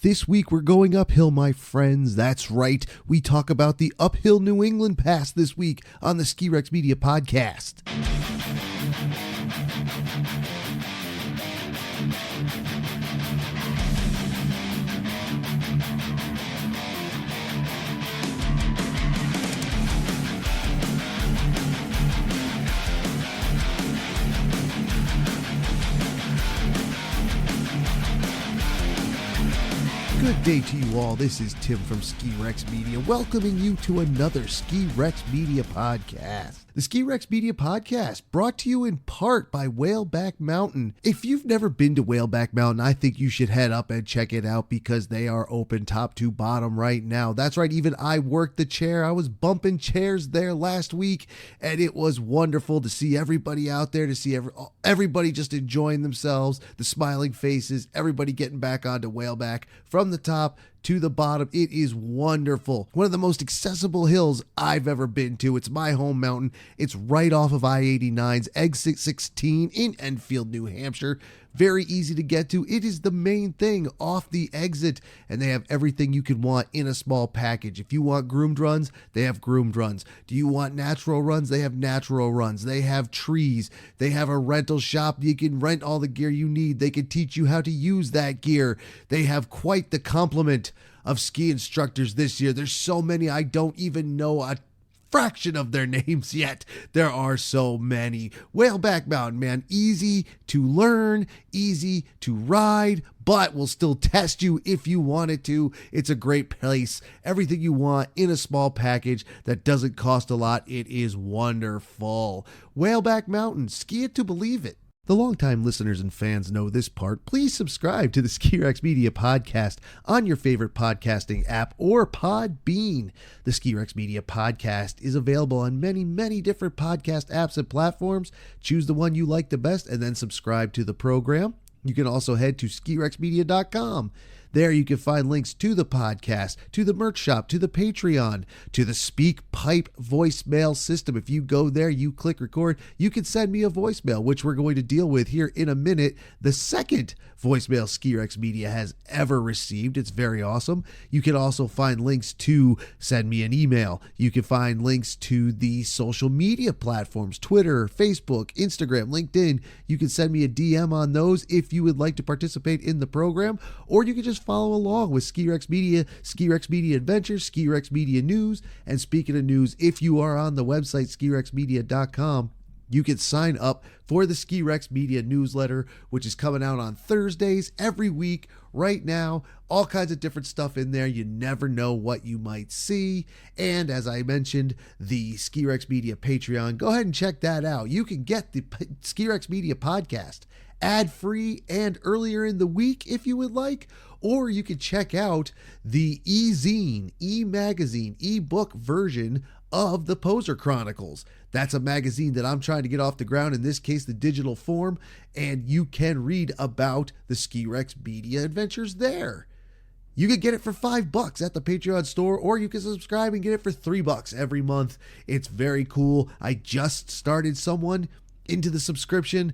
This week we're going uphill, my friends. That's right. We talk about the uphill New England Pass this week on the Ski Rex Media Podcast. Good day to you all. This is Tim from Ski Rex Media, welcoming you to another Ski Rex Media Podcast. The Ski Rex Media Podcast, brought to you in part by Whaleback Mountain. If you've never been to Whaleback Mountain, I think you should head up and check it out because they are open top to bottom right now. That's right, even I worked the chair. I was bumping chairs there last week, and it was wonderful to see everybody out there, to see everybody just enjoying themselves, the smiling faces, everybody getting back onto Whaleback from the top to the bottom. It is wonderful. One of the most accessible hills I've ever been to. It's my home mountain. It's right off of I-89's exit 16 in Enfield, New Hampshire. Very easy to get to. It is the main thing off the exit, and they have everything you could want in a small package. If you want groomed runs, they have groomed runs. Do you want natural runs? They have natural runs. They have trees. They have a rental shop. You can rent all the gear you need. They can teach you how to use that gear. They have quite the complement of ski instructors this year. There's so many I don't even know a fraction of their names yet. There are so many. Whaleback Mountain, man, easy to learn, easy to ride, but will still test you if you wanted to. It's a great place. Everything you want in a small package that doesn't cost a lot. It is wonderful. Whaleback Mountain, ski it to believe it. The longtime listeners and fans know this part. Please subscribe to the Ski Rex Media Podcast on your favorite podcasting app or Podbean. The Ski Rex Media Podcast is available on many, many different podcast apps and platforms. Choose the one you like the best and then subscribe to the program. You can also head to skirexmedia.com. There you can find links to the podcast, to the merch shop, to the Patreon, to the Speak Pipe voicemail system. If you go there, you click record, you can send me a voicemail, which we're going to deal with here in a minute. The second voicemail Ski Rex Media has ever received. It's very awesome. You can also find links to send me an email. You can find links to the social media platforms, Twitter, Facebook, Instagram, LinkedIn. You can send me a DM on those if you would like to participate in the program, or you can just follow along with Ski Rex Media Adventures, Ski Rex Media News. And speaking of news, if you are on the website skirexmedia.com, you can sign up for the Ski Rex Media newsletter, which is coming out on Thursdays every week right now. All kinds of different stuff in there. You never know what you might see. And as I mentioned, the Ski Rex Media Patreon, go ahead and check that out. You can get the Ski Rex Media podcast ad-free and earlier in the week if you would like, or you can check out the e-zine, e-magazine, e-book version of the Poser Chronicles. That's a magazine that I'm trying to get off the ground, in this case the digital form, and you can read about the Ski Rex Media adventures there. You could get it for $5 at the Patreon store, or you can subscribe and get it for $3 every month. It's very cool. I just started someone into the subscription.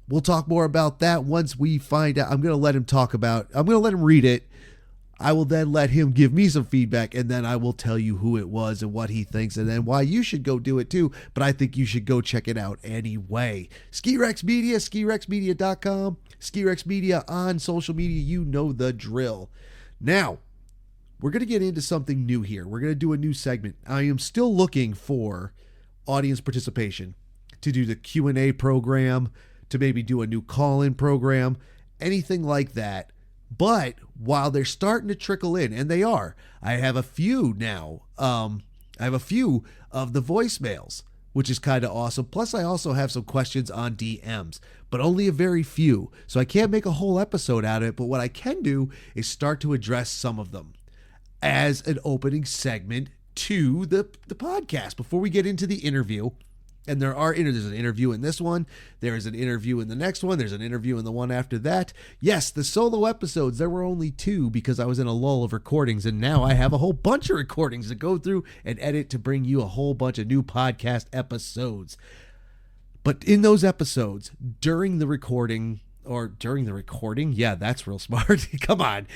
We'll talk more about that once we find out. I'm going to let him read it. I will then let him give me some feedback, and then I will tell you who it was and what he thinks, and then why you should go do it too. But I think you should go check it out anyway. Ski Rex Media, skirexmedia.com, Ski Rex Media on social media. You know the drill. Now, we're going to get into something new here. We're going to do a new segment. I am still looking for audience participation to do the Q&A program, to maybe do a new call-in program, anything like that. But while they're starting to trickle in, and they are, I have a few now. I have a few of the voicemails, which is kind of awesome. Plus, I also have some questions on DMs, but only a very few. So I can't make a whole episode out of it, but what I can do is start to address some of them as an opening segment to the podcast before we get into the interview. And there's an interview in this one. There is an interview in the next one. There's an interview in the one after that. Yes, the solo episodes, there were only 2 because I was in a lull of recordings. And now I have a whole bunch of recordings to go through and edit to bring you a whole bunch of new podcast episodes. But in those episodes, during the recording, yeah, that's real smart. Come on.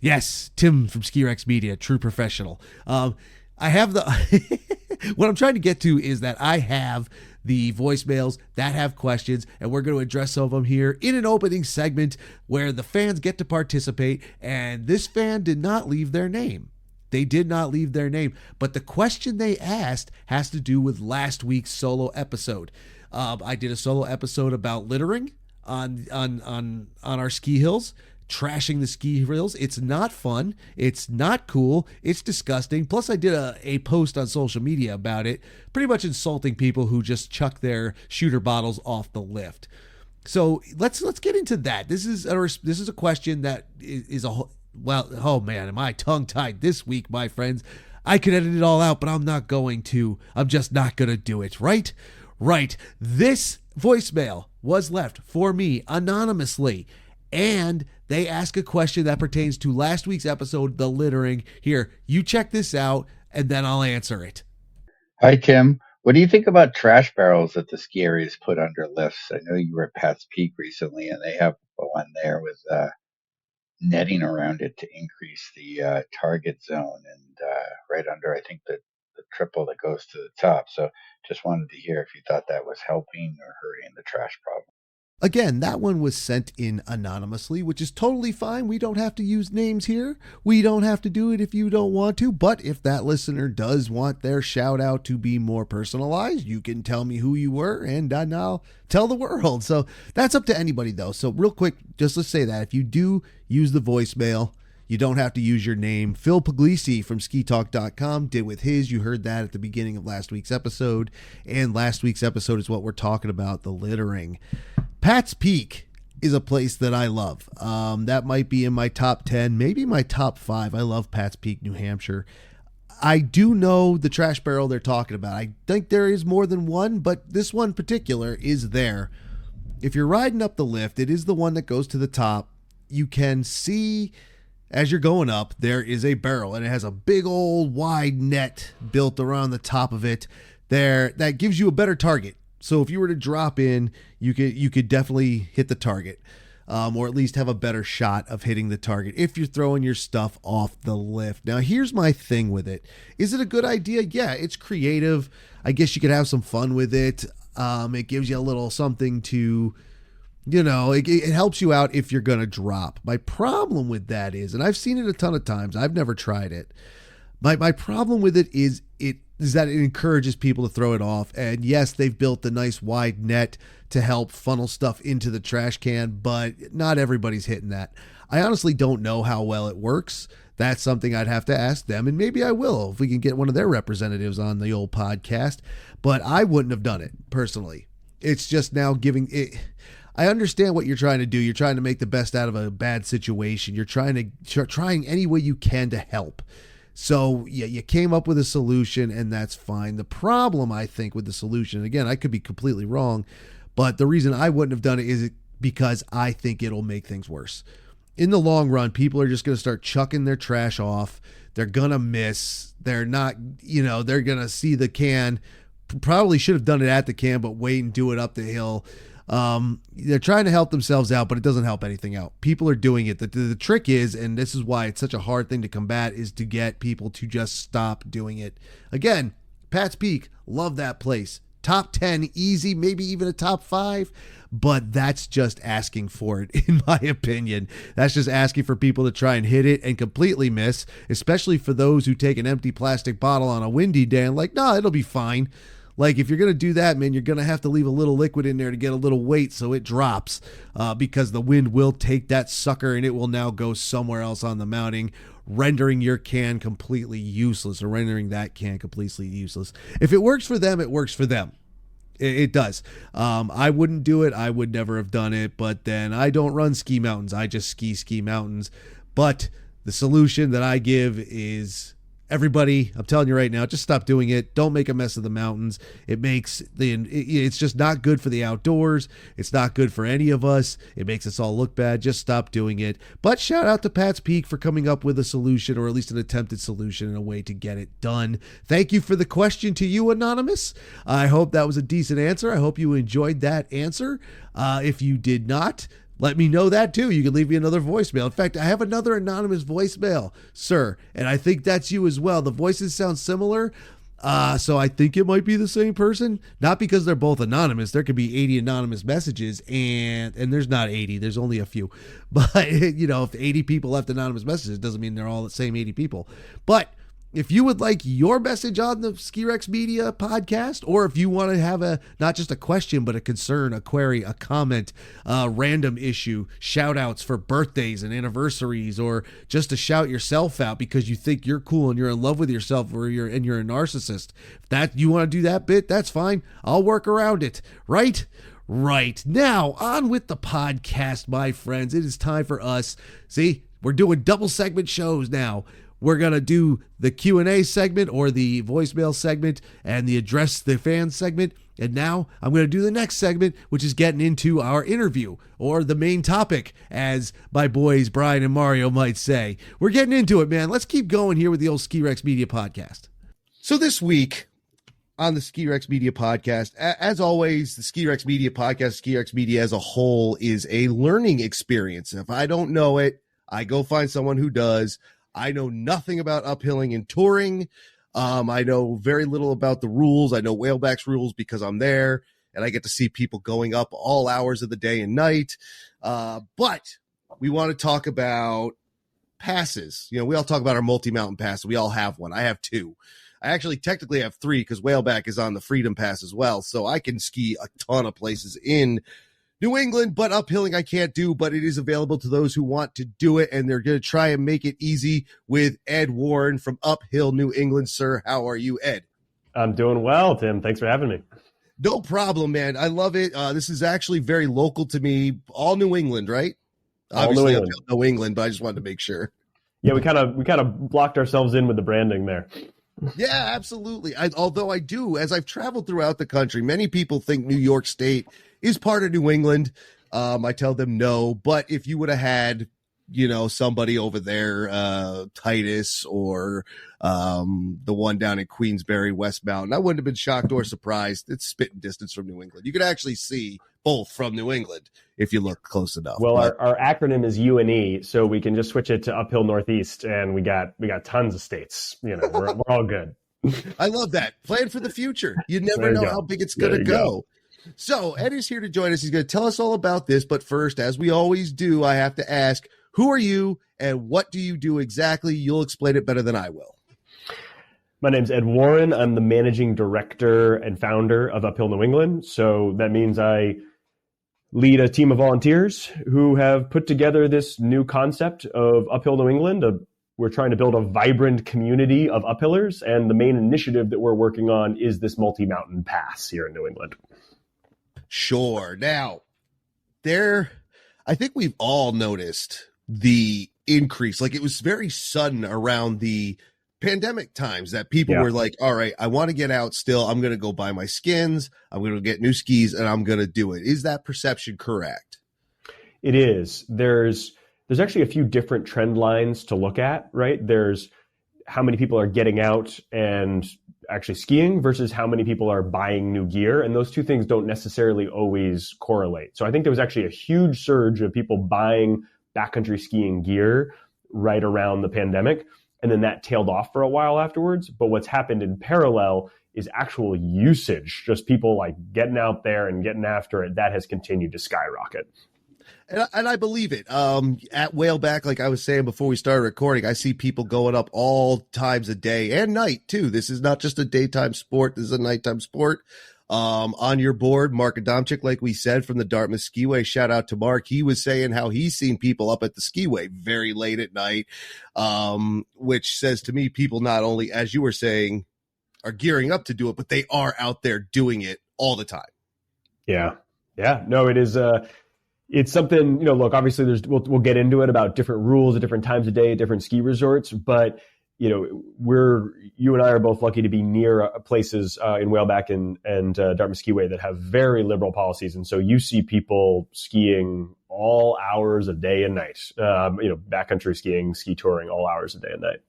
Yes, Tim from Ski Rex Media, true professional. I have the what I'm trying to get to is that I have the voicemails that have questions, and we're going to address some of them here in an opening segment where the fans get to participate. And this fan did not leave their name. They did not leave their name, but the question they asked has to do with last week's solo episode. I did a solo episode about littering on our ski hills. Trashing the ski hills. It's not fun. It's not cool. It's disgusting. Plus, I did a post on social media about it, pretty much insulting people who just chuck their shooter bottles off the lift. So let's get into that. This is a question that is oh man, am I tongue tied this week, my friends? I could edit it all out, but I'm not going to. I'm just not going to do it. Right. This voicemail was left for me anonymously. And they ask a question that pertains to last week's episode, the littering. Here, you check this out, and then I'll answer it. Hi, Tim. What do you think about trash barrels that the ski areas put under lifts? I know you were at Pat's Peak recently, and they have one there with netting around it to increase the target zone and right under, I think, the triple that goes to the top. So just wanted to hear if you thought that was helping or hurting the trash problem. Again, that one was sent in anonymously, which is totally fine. We don't have to use names here. We don't have to do it if you don't want to. But if that listener does want their shout out to be more personalized, you can tell me who you were and I'll tell the world. So that's up to anybody, though. So real quick, just let's say that if you do use the voicemail, you don't have to use your name. Phil Puglisi from skitalk.com did with his. You heard that at the beginning of last week's episode. And last week's episode is what we're talking about, the littering. Pat's Peak is a place that I love. That might be in my top 10, maybe my top 5. I love Pat's Peak, New Hampshire. I do know the trash barrel they're talking about. I think there is more than one, but this one particular is there. If you're riding up the lift, it is the one that goes to the top. You can see as you're going up, there is a barrel, and it has a big old wide net built around the top of it there that gives you a better target. So if you were to drop in, you could definitely hit the target, or at least have a better shot of hitting the target if you're throwing your stuff off the lift. Now, here's my thing with it. Is it a good idea? Yeah, it's creative. I guess you could have some fun with it. It gives you a little something to, it helps you out if you're going to drop. My problem with that is, and I've seen it a ton of times, I've never tried it. My problem with it is that it encourages people to throw it off. And yes, they've built a nice wide net to help funnel stuff into the trash can, but not everybody's hitting that. I honestly don't know how well it works. That's something I'd have to ask them, and maybe I will if we can get one of their representatives on the old podcast. But I wouldn't have done it personally. It's just now giving it. I understand what you're trying to do. You're trying to make the best out of a bad situation. You're trying any way you can to help. So yeah, you came up with a solution, and that's fine. The problem, I think, with the solution, again, I could be completely wrong, but the reason I wouldn't have done it is because I think it'll make things worse. In the long run, people are just going to start chucking their trash off. They're going to miss. They're not, they're going to see the can. Probably should have done it at the can, but wait and do it up the hill. They're trying to help themselves out, but it doesn't help anything out. People are doing it. The trick is, and this is why it's such a hard thing to combat, is to get people to just stop doing it. Again, Pat's Peak, love that place. Top 10, easy, maybe even a top 5, but that's just asking for it, in my opinion. That's just asking for people to try and hit it and completely miss, especially for those who take an empty plastic bottle on a windy day and it'll be fine. Like, if you're going to do that, man, you're going to have to leave a little liquid in there to get a little weight so it drops, because the wind will take that sucker and it will now go somewhere else on the mounting, rendering your can completely useless, or rendering that can completely useless. If it works for them, it works for them. It does. I wouldn't do it. I would never have done it, but then I don't run ski mountains. I just ski mountains. But the solution that I give is, everybody, I'm telling you right now, just stop doing it. Don't make a mess of the mountains. It's just not good for the outdoors. It's not good for any of us. It makes us all look bad. Just stop doing it. But shout out to Pat's Peak for coming up with a solution, or at least an attempted solution, and a way to get it done. Thank you for the question to you, Anonymous. I hope that was a decent answer. I hope you enjoyed that answer. If you did not, let me know that too. You can leave me another voicemail. In fact, I have another anonymous voicemail, sir, and I think that's you as well. The voices sound similar. So I think it might be the same person, not because they're both anonymous. There could be 80 anonymous messages and there's not 80, there's only a few, but if 80 people left anonymous messages, it doesn't mean they're all the same 80 people. But if you would like your message on the Ski Rex Media podcast, or if you want to have not just a question, but a concern, a query, a comment, a random issue, shout outs for birthdays and anniversaries, or just to shout yourself out because you think you're cool and you're in love with yourself, or you're a narcissist, if that you want to do that bit, that's fine. I'll work around it. Right? Right. Now on with the podcast, my friends. It is time for us. See, we're doing double segment shows now. We're going to do the Q&A segment, or the voicemail segment, and the address the fans segment. And now I'm going to do the next segment, which is getting into our interview, or the main topic, as my boys Brian and Mario might say. We're getting into it, man. Let's keep going here with the old Ski Rex Media podcast. So this week on the Ski Rex Media podcast, as always, the Ski Rex Media podcast, Ski Rex Media as a whole, is a learning experience. If I don't know it, I go find someone who does. I know nothing about uphilling and touring. I know very little about the rules. I know Whaleback's rules because I'm there, and I get to see people going up all hours of the day and night. But we want to talk about passes. We all talk about our multi-mountain pass. We all have one. I have two. I actually technically have three because Whaleback is on the Freedom Pass as well. So I can ski a ton of places in New England, but uphilling I can't do, but it is available to those who want to do it, and they're going to try and make it easy with Ed Warren from Uphill, New England. Sir, how are you, Ed? I'm doing well, Tim. Thanks for having me. No problem, man. I love it. This is actually very local to me. All New England, right? Obviously, New England. New England, but I just wanted to make sure. Yeah, we kind of blocked ourselves in with the branding there. Yeah, absolutely. Although I do, as I've traveled throughout the country, many people think New York State is part of New England. I tell them no, but if you would have had, somebody over there, Titus, or the one down in Queensbury, West Mountain, I wouldn't have been shocked or surprised. It's spitting distance from New England. You could actually see both from New England if you look close enough. Well, our acronym is UNE, so we can just switch it to Uphill Northeast, and we got tons of states. We're all good. I love that. Plan for the future. You never know how big it's going to go. So Ed is here to join us. He's going to tell us all about this. But first, as we always do, I have to ask, who are you and what do you do exactly? You'll explain it better than I will. My name's Ed Warren. I'm the managing director and founder of Uphill New England. So that means I lead a team of volunteers who have put together this new concept of Uphill New England. We're trying to build a vibrant community of uphillers. And the main initiative that we're working on is this multi-mountain pass here in New England. Sure. Now, I think we've all noticed the increase. Like, it was very sudden around the pandemic times that people were like, all right, I want to get out still. I'm going to go buy my skins. I'm going to get new skis and I'm going to do it. Is that perception correct? It is. There's actually a few different trend lines to look at, right? There's how many people are getting out and actually skiing versus how many people are buying new gear. And those two things don't necessarily always correlate. So I think there was actually a huge surge of people buying backcountry skiing gear right around the pandemic. And then that tailed off for a while afterwards. But what's happened in parallel is actual usage, just people like getting out there and getting after it. That has continued to skyrocket. And I believe it. At Whaleback, like I was saying before we started recording, I see people going up all times of day and night too. This is not just a daytime sport. This is a nighttime sport. On your board, Mark Adamczyk, like we said, from the Dartmouth Skiway, shout out to Mark. He was saying how he's seen people up at the skiway very late at night, which says to me, people not only, as you were saying, are gearing up to do it, but they are out there doing it all the time. Yeah. No, it is. It's something, look, obviously we'll get into it about different rules at different times of day at different ski resorts, but you and I are both lucky to be near places in Whaleback and Dartmouth Skiway that have very liberal policies. And so you see people skiing all hours of day and night, backcountry skiing, ski touring all hours of day and night.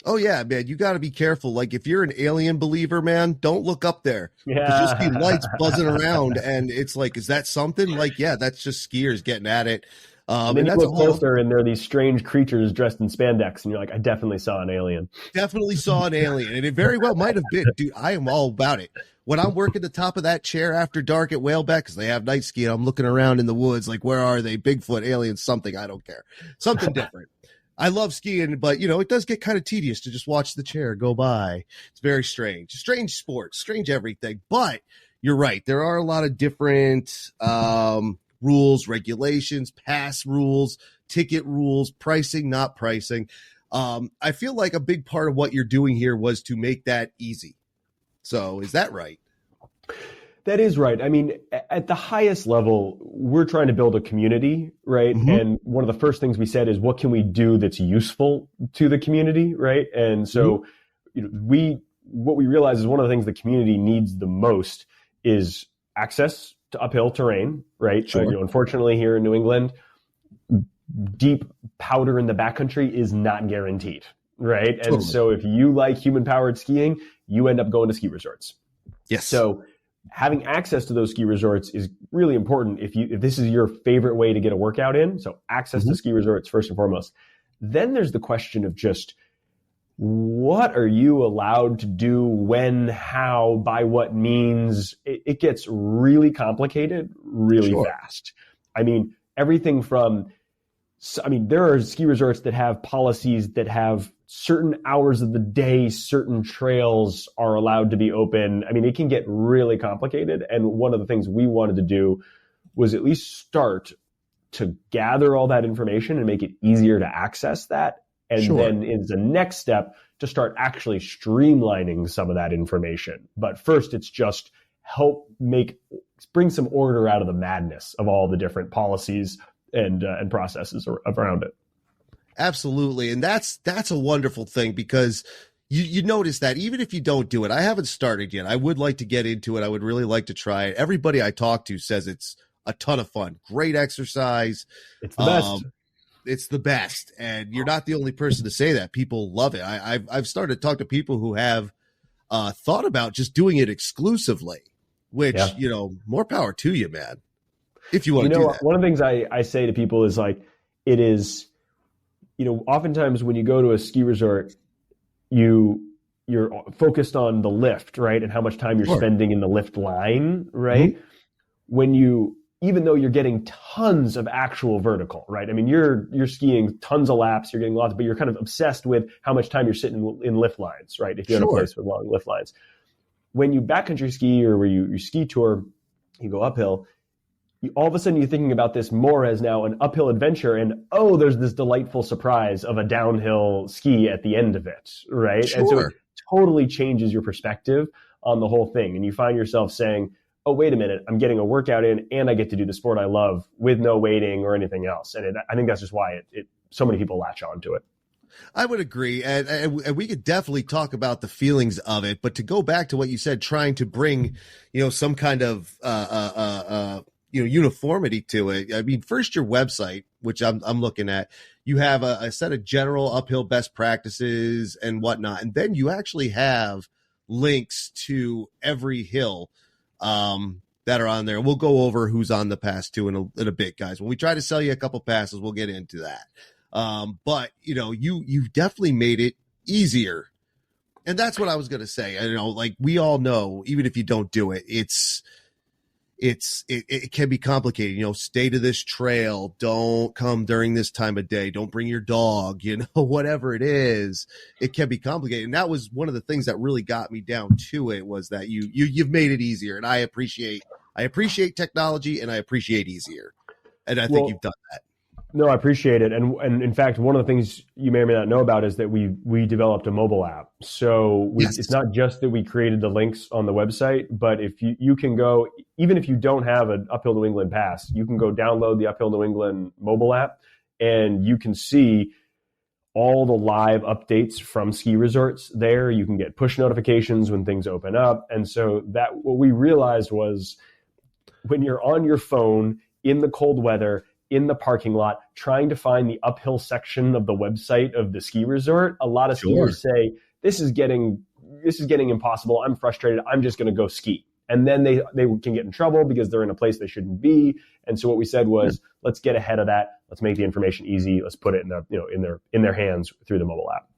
Oh yeah, man, you got to be careful. Like if you're an alien believer, man, don't look up there. Because you'll see lights buzzing around and it's like, is that something? Like, yeah, that's just skiers getting at it. And then you that's look closer and there are these strange creatures dressed in spandex and you're like, I definitely saw an alien. Definitely saw an alien. And it very well might have been. Dude, I am all about it. When I'm working the top of that chair after dark at Whaleback, because they have night ski, and I'm looking around in the woods, like, where are they? Bigfoot, aliens, something. I don't care. Something different. I love skiing, but, it does get kind of tedious to just watch the chair go by. It's very strange. Strange sport, strange everything. But you're right. There are a lot of different rules, regulations, pass rules, ticket rules, pricing, not pricing. I feel like a big part of what you're doing here was to make that easy. So is that right? That is right. I mean, at the highest level, we're trying to build a community, right? Mm-hmm. And one of the first things we said is, what can we do that's useful to the community, right? And so what we realize is one of the things the community needs the most is access to uphill terrain, right? Sure. Unfortunately, here in New England, deep powder in the backcountry is not guaranteed, right? Totally. And so if you like human-powered skiing, you end up going to ski resorts. Yes. So having access to those ski resorts is really important if this is your favorite way to get a workout in. So access to ski resorts first and foremost. Then there's the question of just what are you allowed to do, when, how, by what means. It gets really complicated really fast. I mean, everything from there are ski resorts that have policies that have certain hours of the day, certain trails are allowed to be open. I mean, it can get really complicated. And one of the things we wanted to do was at least start to gather all that information and make it easier to access that. And then is the next step to start actually streamlining some of that information. But first, it's just bring some order out of the madness of all the different policies and processes around it. Absolutely. And that's a wonderful thing, because you notice that even if you don't do it, I haven't started yet. I would like to get into it. I would really like to try it. Everybody I talk to says it's a ton of fun. Great exercise. It's the best. It's the best. And you're not the only person to say that. People love it. I've started to talk to people who have thought about just doing it exclusively, which, more power to you, man. If you want to do that. One of the things I say to people is like, it is, oftentimes when you go to a ski resort, you're focused on the lift, right? And how much time you're spending in the lift line, right? Mm-hmm. Even though you're getting tons of actual vertical, right? I mean, you're skiing tons of laps, you're getting lots, but you're kind of obsessed with how much time you're sitting in lift lines, right? If you're in a place with long lift lines. When you backcountry ski or where you ski tour, you go uphill, all of a sudden you're thinking about this more as now an uphill adventure, and there's this delightful surprise of a downhill ski at the end of it, right? Sure. And so it totally changes your perspective on the whole thing. And you find yourself saying, oh, wait a minute, I'm getting a workout in and I get to do the sport I love with no waiting or anything else. And I think that's just why so many people latch on to it. I would agree. And we could definitely talk about the feelings of it. But to go back to what you said, trying to bring, some kind of uniformity to it. I mean, first your website, which I'm looking at, you have a set of general uphill best practices and whatnot. And then you actually have links to every hill that are on there. We'll go over who's on the pass too in a bit, guys. When we try to sell you a couple passes, we'll get into that. But you definitely made it easier. And that's what I was going to say. Like we all know, even if you don't do it, it can be complicated. Stay to this trail. Don't come during this time of day. Don't bring your dog, whatever it is, it can be complicated. And that was one of the things that really got me down to it, was that you've made it easier. And I appreciate technology, and I appreciate easier. And I think you've done that. No, I appreciate it. And in fact, one of the things you may or may not know about is that we developed a mobile app. So it's not just that we created the links on the website, but if you can go, even if you don't have an Uphill New England pass, you can go download the Uphill New England mobile app, and you can see all the live updates from ski resorts there. You can get push notifications when things open up. And so what we realized was, when you're on your phone in the cold weather in the parking lot trying to find the uphill section of the website of the ski resort. A lot of skiers say, this is getting impossible. I'm frustrated. I'm just going to go ski. And then they can get in trouble because they're in a place they shouldn't be. And so what we said was, let's get ahead of that. Let's make the information easy. Let's put it in their hands through the mobile app.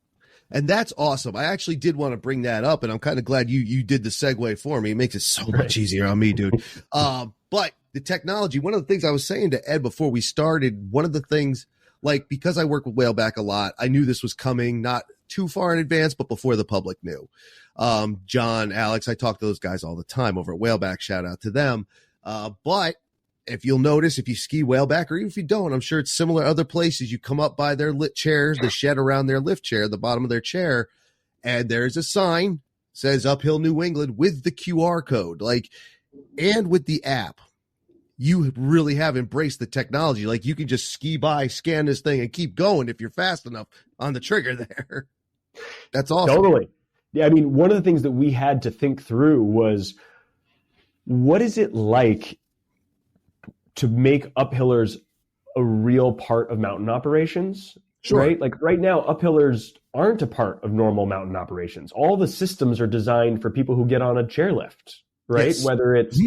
And that's awesome. I actually did want to bring that up, and I'm kind of glad you did the segue for me. It makes it so much easier on me, dude. But the technology, one of the things I was saying to Ed before we started, one of the things, like, because I work with Whaleback a lot, I knew this was coming, not too far in advance, but before the public knew. John, Alex, I talk to those guys all the time over at Whaleback. Shout out to them. But if you'll notice, if you ski Whaleback, or even if you don't, I'm sure it's similar other places. You come up by their lit chairs, the shed around their lift chair, the bottom of their chair, and there's a sign says Uphill New England with the QR code, and with the app. You really have embraced the technology. Like, you can just ski by, scan this thing, and keep going if you're fast enough on the trigger there. That's awesome. Totally. Yeah, I mean, one of the things that we had to think through was, what is it like to make uphillers a real part of mountain operations? Sure. Right? Like, right now, uphillers aren't a part of normal mountain operations. All the systems are designed for people who get on a chairlift, right? Yes. Whether it's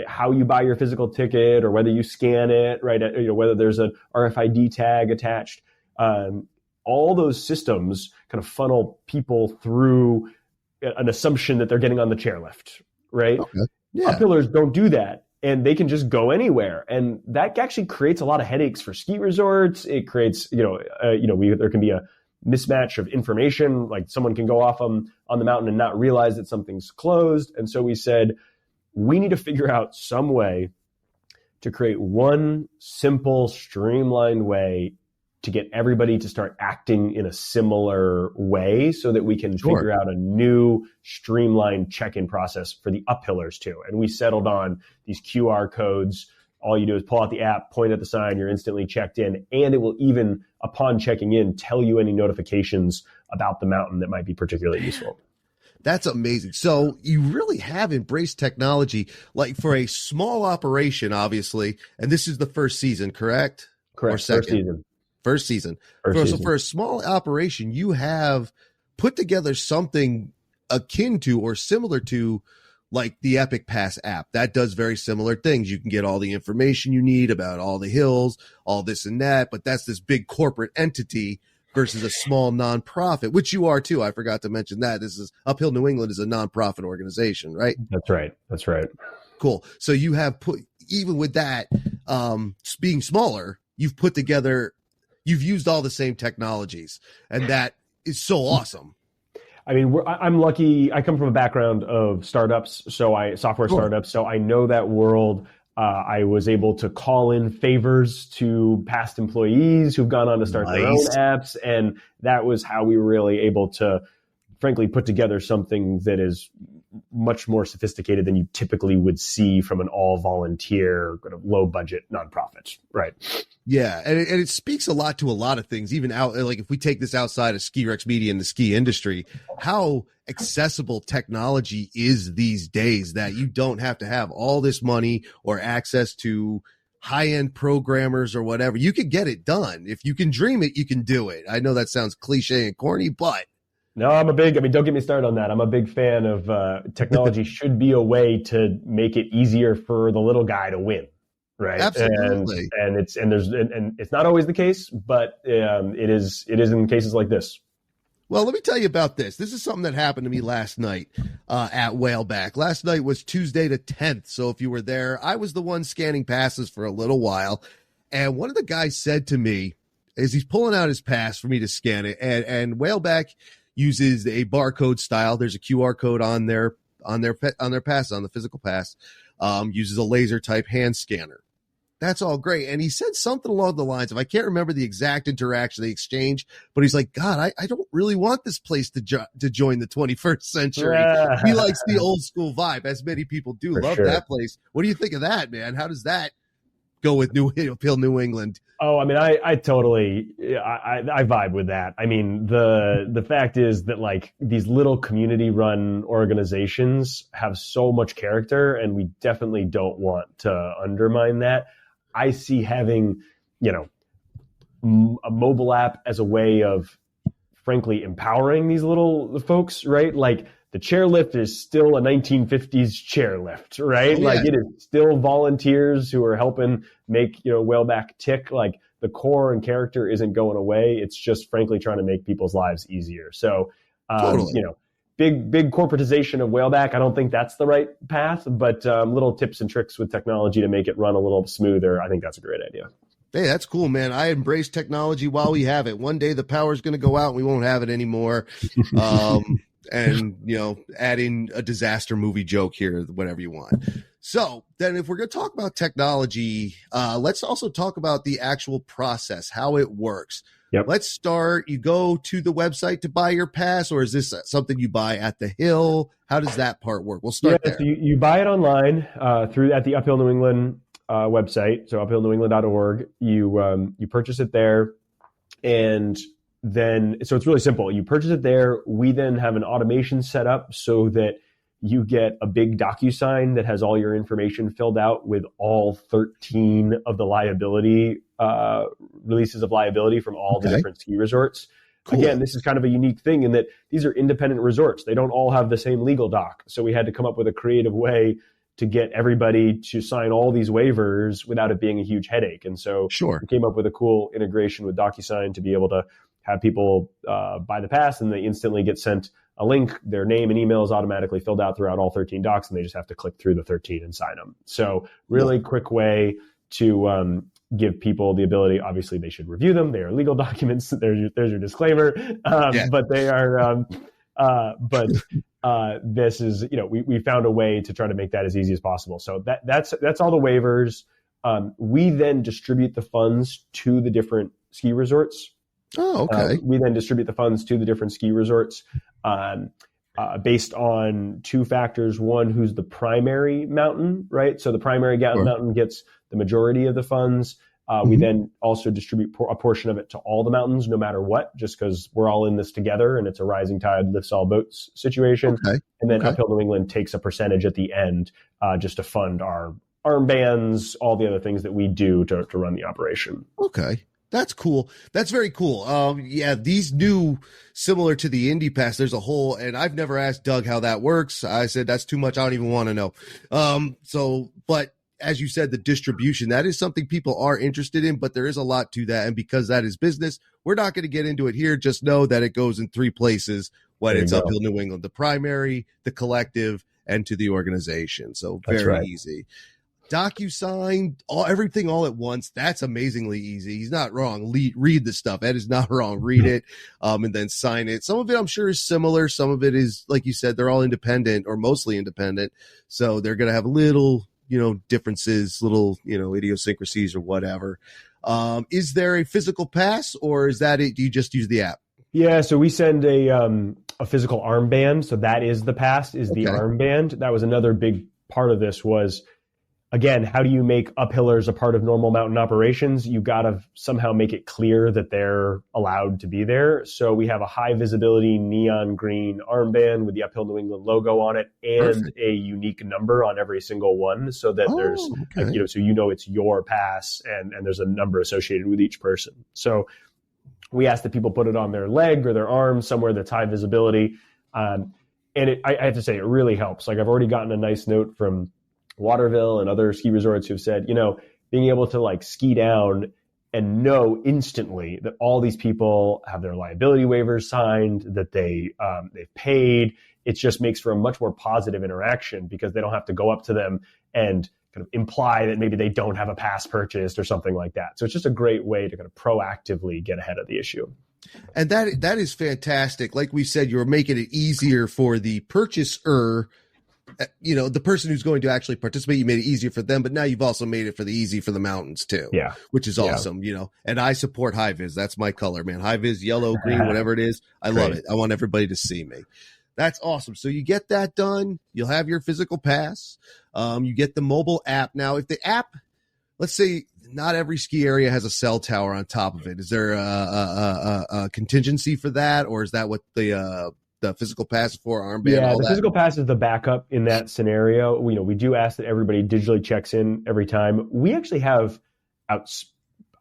how you buy your physical ticket, or whether you scan it, right? Whether there's an RFID tag attached. All those systems kind of funnel people through an assumption that they're getting on the chairlift, right? Okay. Yeah. Uphillers don't do that, and they can just go anywhere, and that actually creates a lot of headaches for ski resorts. It creates, there can be a mismatch of information. Like, someone can go off on the mountain and not realize that something's closed, and so we said, we need to figure out some way to create one simple, streamlined way to get everybody to start acting in a similar way, so that we can figure out a new streamlined check-in process for the uphillers too. And we settled on these QR codes. All you do is pull out the app, point at the sign, you're instantly checked in, and it will even, upon checking in, tell you any notifications about the mountain that might be particularly useful. That's amazing. So you really have embraced technology, like, for a small operation, obviously, and this is the first season, correct? Correct. Or second? First season. So for a small operation, you have put together something akin to or similar to, like, the Epic Pass app. That does very similar things. You can get all the information you need about all the hills, all this and that, but that's this big corporate entity versus a small nonprofit, which you are too. I forgot to mention that. This is Uphill New England is a nonprofit organization, right? That's right. That's right. Cool. So you have put, even with that, being smaller, you've put together, you've used all the same technologies, and that is so awesome. I mean, I'm lucky. I come from a background of startups, software startups, so I know that world. I was able to call in favors to past employees who've gone on to start their own apps, and that was how we were really able to, frankly, put together something that is much more sophisticated than you typically would see from an all-volunteer, kind of low-budget nonprofit, right? Yeah, and it speaks a lot to a lot of things, even out, like, if we take this outside of Ski Rex Media and the ski industry, how accessible technology is these days, that you don't have to have all this money or access to high-end programmers or whatever. You can get it done. If you can dream it, you can do it. I know that sounds cliche and corny, but no, don't get me started on that. I'm a big fan of technology should be a way to make it easier for the little guy to win, right? Absolutely. And it's not always the case, but it is in cases like this. Well, let me tell you about this. This is something that happened to me last night at Whaleback. Last night was Tuesday the 10th. So if you were there, I was the one scanning passes for a little while. And one of the guys said to me, as he's pulling out his pass for me to scan it, and Whaleback uses a barcode style. There's a QR code on their pass, on the physical pass, uses a laser type hand scanner. That's all great. And he said something along the lines of, I can't remember the exact interaction they exchanged, but he's like, God, I don't really want this place to join the 21st century. He likes the old school vibe, as many people do. For love sure. that place. What do you think of that, man? How does that go with Uphill New England? Oh, I mean, I totally vibe with that. I mean, the fact is that, like, these little community run organizations have so much character, and we definitely don't want to undermine that. I see having a mobile app as a way of, frankly, empowering these little folks, right? Like the chairlift is still a 1950s chairlift, right? Oh, yeah. Like it is still volunteers who are helping make, Whaleback tick. Like the core and character isn't going away. It's just, frankly, trying to make people's lives easier. So, Totally. big corporatization of Whaleback, I don't think that's the right path, but little tips and tricks with technology to make it run a little smoother, I think that's a great idea. Hey, that's cool, man. I embrace technology while we have it. One day the power's going to go out and we won't have it anymore. And, add in a disaster movie joke here, whatever you want. So then if we're going to talk about technology, let's also talk about the actual process, how it works. Yep. Let's start. You go to the website to buy your pass, or is this something you buy at the Hill? How does that part work? We'll start there. So you buy it online at the Uphill New England website, so uphillnewengland.org. You purchase it there, and then so it's really simple. You purchase it there. We then have an automation set up so that you get a big DocuSign that has all your information filled out with all 13 of the liability releases of liability from all the different ski resorts. Cool. Again, this is kind of a unique thing in that these are independent resorts. They don't all have the same legal doc. So we had to come up with a creative way to get everybody to sign all these waivers without it being a huge headache. And so we came up with a cool integration with DocuSign to be able to have people buy the pass, and they instantly get sent a link. Their name and email is automatically filled out throughout all 13 docs, and they just have to click through the 13 and sign them. So really quick way to give people the ability. Obviously, they should review them. They are legal documents. There's your disclaimer. But they are. This is, we found a way to try to make that as easy as possible. So that's all the waivers. We then distribute the funds to the different ski resorts. Oh, okay. We then distribute the funds to the different ski resorts based on two factors. One, who's the primary mountain, right? So the primary mountain gets the majority of the funds. We then also distribute a portion of it to all the mountains, no matter what, just because we're all in this together and it's a rising tide lifts all boats situation. Okay. And then Uphill New England takes a percentage at the end just to fund our armbands, all the other things that we do to run the operation. Okay. That's cool. That's very cool. These new, similar to the Indy Pass, there's a whole, and I've never asked Doug how that works. I said, that's too much. I don't even want to know. But as you said, the distribution, that is something people are interested in, but there is a lot to that. And because that is business, we're not going to get into it here. Just know that it goes in three places when it's Uphill New England, the primary, the collective, and to the organization. So very easy. DocuSign, everything all at once. That's amazingly easy. He's not wrong. Read the stuff. Ed is not wrong. Read it, and then sign it. Some of it I'm sure is similar. Some of it is, like you said, they're all independent or mostly independent. So they're going to have little, differences, little, idiosyncrasies or whatever. Is there a physical pass, or is that it? Do you just use the app? Yeah. So we send a physical armband. So that is the pass, is the armband. That was another big part of this was, again, how do you make uphillers a part of normal mountain operations? You got to somehow make it clear that they're allowed to be there. So we have a high visibility neon green armband with the Uphill New England logo on it and a unique number on every single one, so that there's, so it's your pass and there's a number associated with each person. So we ask that people put it on their leg or their arm, somewhere that's high visibility. I have to say, it really helps. Like I've already gotten a nice note from Waterville and other ski resorts who've said, being able to ski down and know instantly that all these people have their liability waivers signed, that they've paid. It just makes for a much more positive interaction because they don't have to go up to them and kind of imply that maybe they don't have a pass purchased or something like that. So it's just a great way to kind of proactively get ahead of the issue. And that is fantastic. Like we said, you're making it easier for the purchaser, the person who's going to actually participate. You made it easier for them, but now you've also made it easy for the mountains too. Yeah. Which is awesome, and I support high vis. That's my color, man. High vis, yellow, green, whatever it is. I love it. I want everybody to see me. That's awesome. So you get that done. You'll have your physical pass. You get the mobile app. Now, if the app, let's say not every ski area has a cell tower on top of it. Is there a contingency for that? Or is that what the physical pass for armband? Yeah, the physical pass is the backup in that scenario. We do ask that everybody digitally checks in every time. We actually have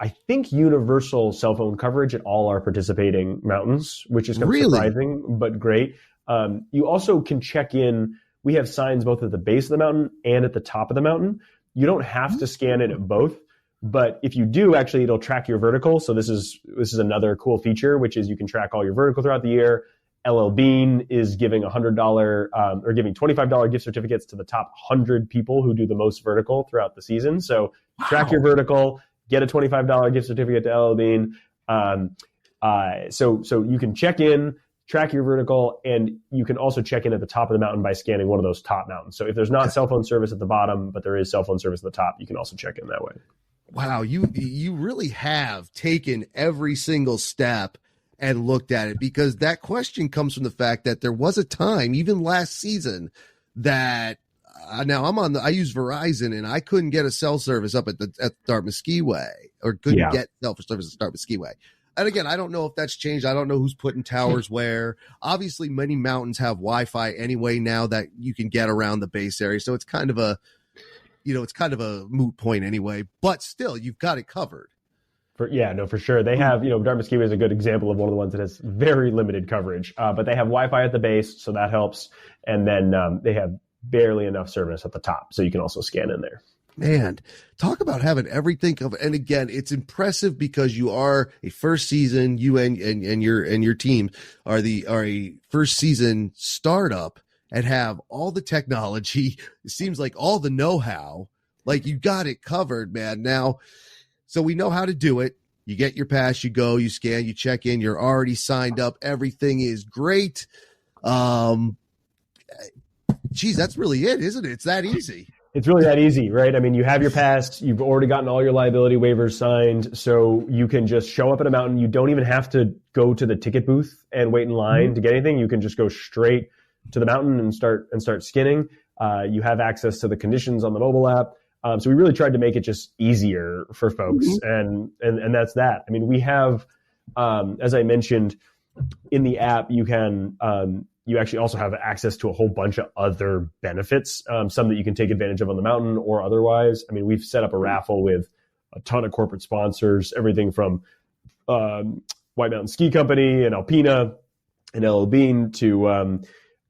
I think, universal cell phone coverage at all our participating mountains, which is kind of surprising, but great. You also can check in. We have signs both at the base of the mountain and at the top of the mountain. You don't have to scan it at both, but if you do, actually, it'll track your vertical. So this is another cool feature, which is you can track all your vertical throughout the year. LL Bean is giving $100 or giving $25 gift certificates to the top 100 people who do the most vertical throughout the season. So track your vertical, get a $25 gift certificate to LL Bean. So you can check in, track your vertical, and you can also check in at the top of the mountain by scanning one of those top mountains. So if there's not cell phone service at the bottom, but there is cell phone service at the top, you can also check in that way. Wow, you really have taken every single step and looked at it, because that question comes from the fact that there was a time, even last season, that now I use Verizon, and I couldn't get a cell service up at Dartmouth Skiway, or couldn't get cell service at Dartmouth Skiway. And again, I don't know if that's changed. I don't know who's putting towers where. Obviously, many mountains have Wi-Fi anyway now that you can get around the base area. So it's kind of a moot point anyway. But still, you've got it covered. For sure. They have, Dartmouth Skiway is a good example of one of the ones that has very limited coverage. But they have Wi-Fi at the base, so that helps. And then they have barely enough service at the top, so you can also scan in there. Man, talk about having everything covered. And again, it's impressive because you are a first season, you and your team are a first season startup and have all the technology. It seems like all the know-how, like you got it covered, man. Now, so we know how to do it. You get your pass, you go, you scan, you check in, you're already signed up. Everything is great. Geez, that's really it, isn't it? It's that easy. It's really that easy, right? I mean, you have your pass, you've already gotten all your liability waivers signed, so you can just show up at a mountain. You don't even have to go to the ticket booth and wait in line to get anything. You can just go straight to the mountain and start skinning. You have access to the conditions on the mobile app. So we really tried to make it just easier for folks, and that's that. I mean, we have, as I mentioned, in the app, you can you actually also have access to a whole bunch of other benefits, some that you can take advantage of on the mountain or otherwise. I mean, we've set up a raffle with a ton of corporate sponsors, everything from White Mountain Ski Company and Alpina and LL Bean to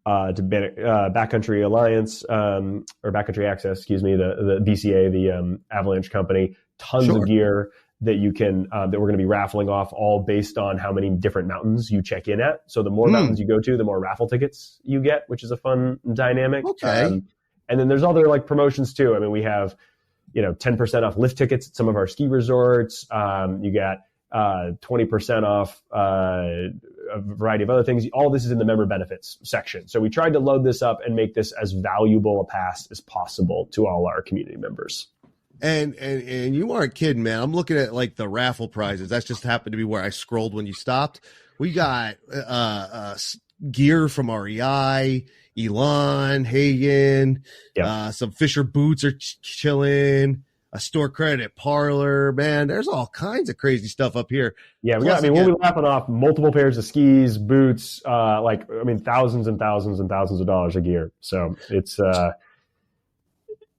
Backcountry Alliance or Backcountry Access, the BCA, the Avalanche company. Tons of gear that you can that we're going to be raffling off, all based on how many different mountains you check in at. So the more mountains you go to, the more raffle tickets you get, which is a fun dynamic. Okay. And then there's other like promotions too. I mean, we have 10% off lift tickets at some of our ski resorts. You got 20% off a variety of other things. All this is in the member benefits section. So we tried to load this up and make this as valuable a pass as possible to all our community members. And you aren't kidding, man. I'm looking at like the raffle prizes. That's just happened to be where I scrolled when you stopped. We got gear from REI, Elon, Hagen, some Fisher boots are chilling, a store credit parlor. Man, there's all kinds of crazy stuff up here. Yeah, we'll be lapping off multiple pairs of skis, boots, thousands and thousands and thousands of dollars of gear. So it's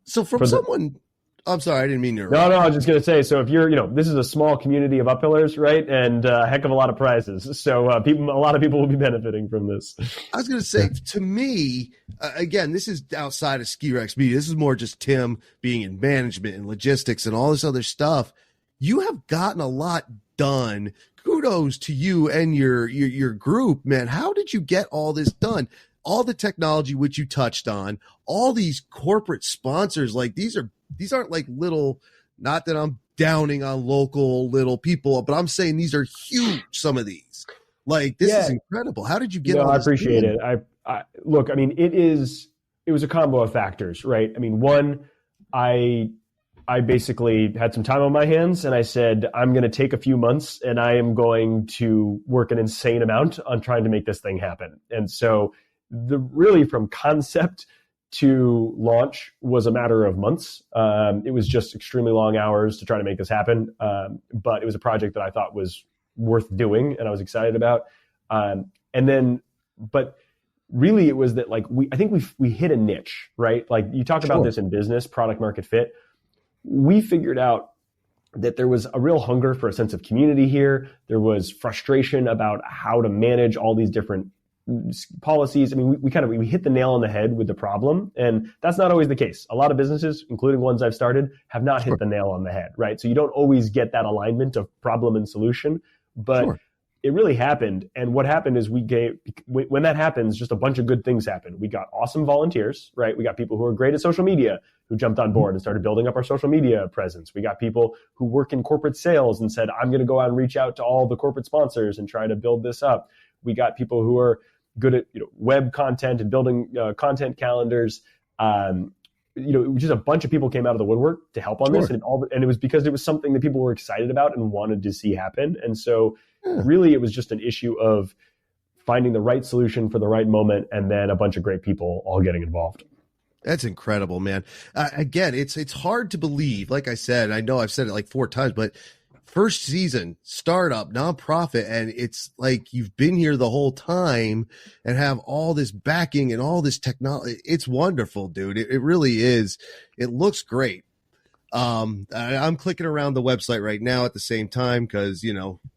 so from someone. I'm sorry, I didn't mean to interrupt. No, I was just going to say, so if you're, this is a small community of uphillers, right? And a heck of a lot of prizes. So a lot of people will be benefiting from this. I was going to say, to me, again, this is outside of Ski Rex Media. This is more just Tim being in management and logistics and all this other stuff. You have gotten a lot done. Kudos to you and your group, man. How did you get all this done? All the technology which you touched on, all these corporate sponsors, like these aren't like little, not that I'm downing on local little people, but I'm saying these are huge, some of these. Like, this is incredible. How did you get all this? I appreciate it. Look, I mean, it was a combo of factors, right? I mean, one, I basically had some time on my hands and I said, I'm going to take a few months and I am going to work an insane amount on trying to make this thing happen. And so really from concept to launch was a matter of months. It was just extremely long hours to try to make this happen. But it was a project that I thought was worth doing and I was excited about. But really it was that I think we hit a niche, right? Like you talk about this in business, product market fit. We figured out that there was a real hunger for a sense of community here. There was frustration about how to manage all these different policies. I mean, we hit the nail on the head with the problem, and that's not always the case. A lot of businesses, including ones I've started, have not hit the nail on the head, right? So you don't always get that alignment of problem and solution, but it really happened. And what happened is when that happens, just a bunch of good things happen. We got awesome volunteers, right? We got people who are great at social media who jumped on board and started building up our social media presence. We got people who work in corporate sales and said, I'm going to go out and reach out to all the corporate sponsors and try to build this up. We got people who are good at web content and building content calendars. Just a bunch of people came out of the woodwork to help on this, and it was because it was something that people were excited about and wanted to see happen. And so really it was just an issue of finding the right solution for the right moment, and then a bunch of great people all getting involved. That's incredible, man. Again, it's hard to believe. Like I said, I know I've said it like 4 times, but first season, startup, nonprofit, and it's like you've been here the whole time and have all this backing and all this technology. It's wonderful, dude. It really is. It looks great. I'm clicking around the website right now at the same time because,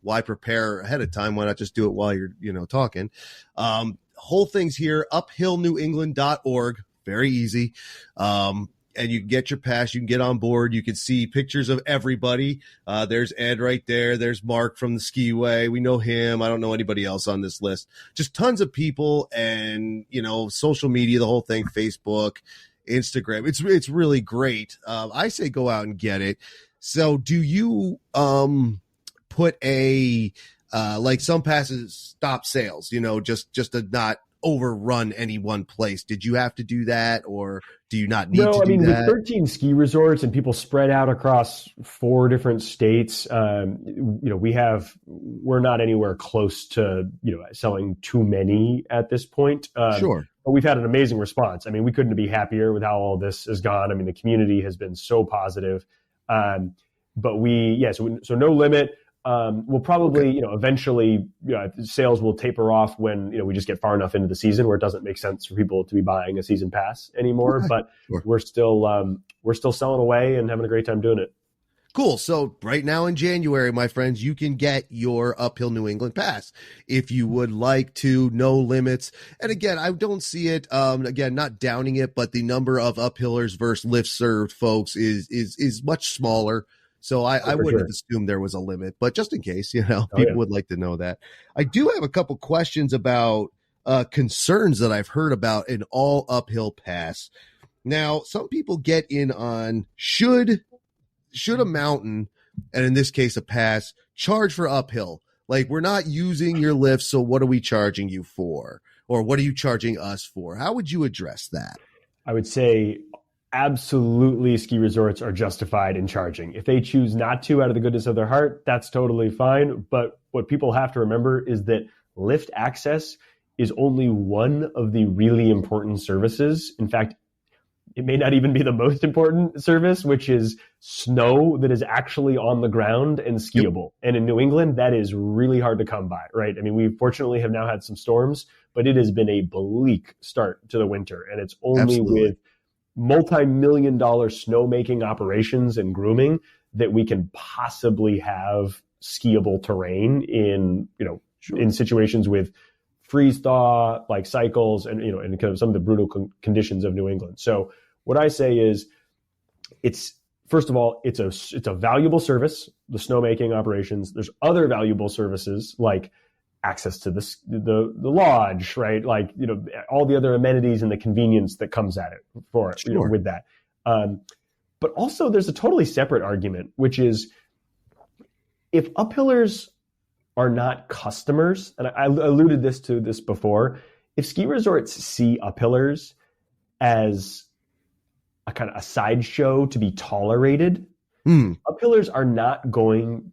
why prepare ahead of time? Why not just do it while you're, talking? Whole thing's here, uphillnewengland.org. Very easy. And you can get your pass. You can get on board. You can see pictures of everybody. There's Ed right there. There's Mark from the Skiway. We know him. I don't know anybody else on this list. Just tons of people and, social media, the whole thing, Facebook, Instagram. It's really great. I say go out and get it. So do you put a like some passes stop sales, just to not overrun any one place? Did you have to do that, or do you not need to do that? With 13 ski resorts and people spread out across 4 different states, we're not anywhere close to selling too many at this point. Sure. But we've had an amazing response. I mean, we couldn't be happier with how all this has gone. I mean, the community has been so positive. But so no limit. We'll probably, eventually, sales will taper off when, we just get far enough into the season where it doesn't make sense for people to be buying a season pass anymore. Okay. But we're still selling away and having a great time doing it. Cool. So right now in January, my friends, you can get your Uphill New England pass if you would like to. No limits. And again, I don't see it, again, not downing it, but the number of uphillers versus lift served folks is much smaller. So I wouldn't have assumed there was a limit, but just in case, people would like to know that. I do have a couple questions about concerns that I've heard about an all uphill pass. Now, some people get in on should a mountain, and in this case a pass, charge for uphill? Like, we're not using your lift, so what are we charging you for? Or what are you charging us for? How would you address that? I would say absolutely ski resorts are justified in charging. If they choose not to out of the goodness of their heart, that's totally fine. But what people have to remember is that lift access is only one of the really important services. In fact, it may not even be the most important service, which is snow that is actually on the ground and skiable. Yep. And in New England, that is really hard to come by, right? I mean, we fortunately have now had some storms, but it has been a bleak start to the winter. And it's only with multi-million-dollar snowmaking operations and grooming that we can possibly have skiable terrain in, in situations with freeze thaw like cycles and, and kind of some of the brutal conditions of New England. So what I say is first of all, it's a valuable service, the snowmaking operations. There's other valuable services like access to the lodge, right? Like, all the other amenities and the convenience that comes at it with that. But also there's a totally separate argument, which is if uphillers are not customers, and I alluded to this before, if ski resorts see uphillers as a kind of a sideshow to be tolerated, uphillers are not going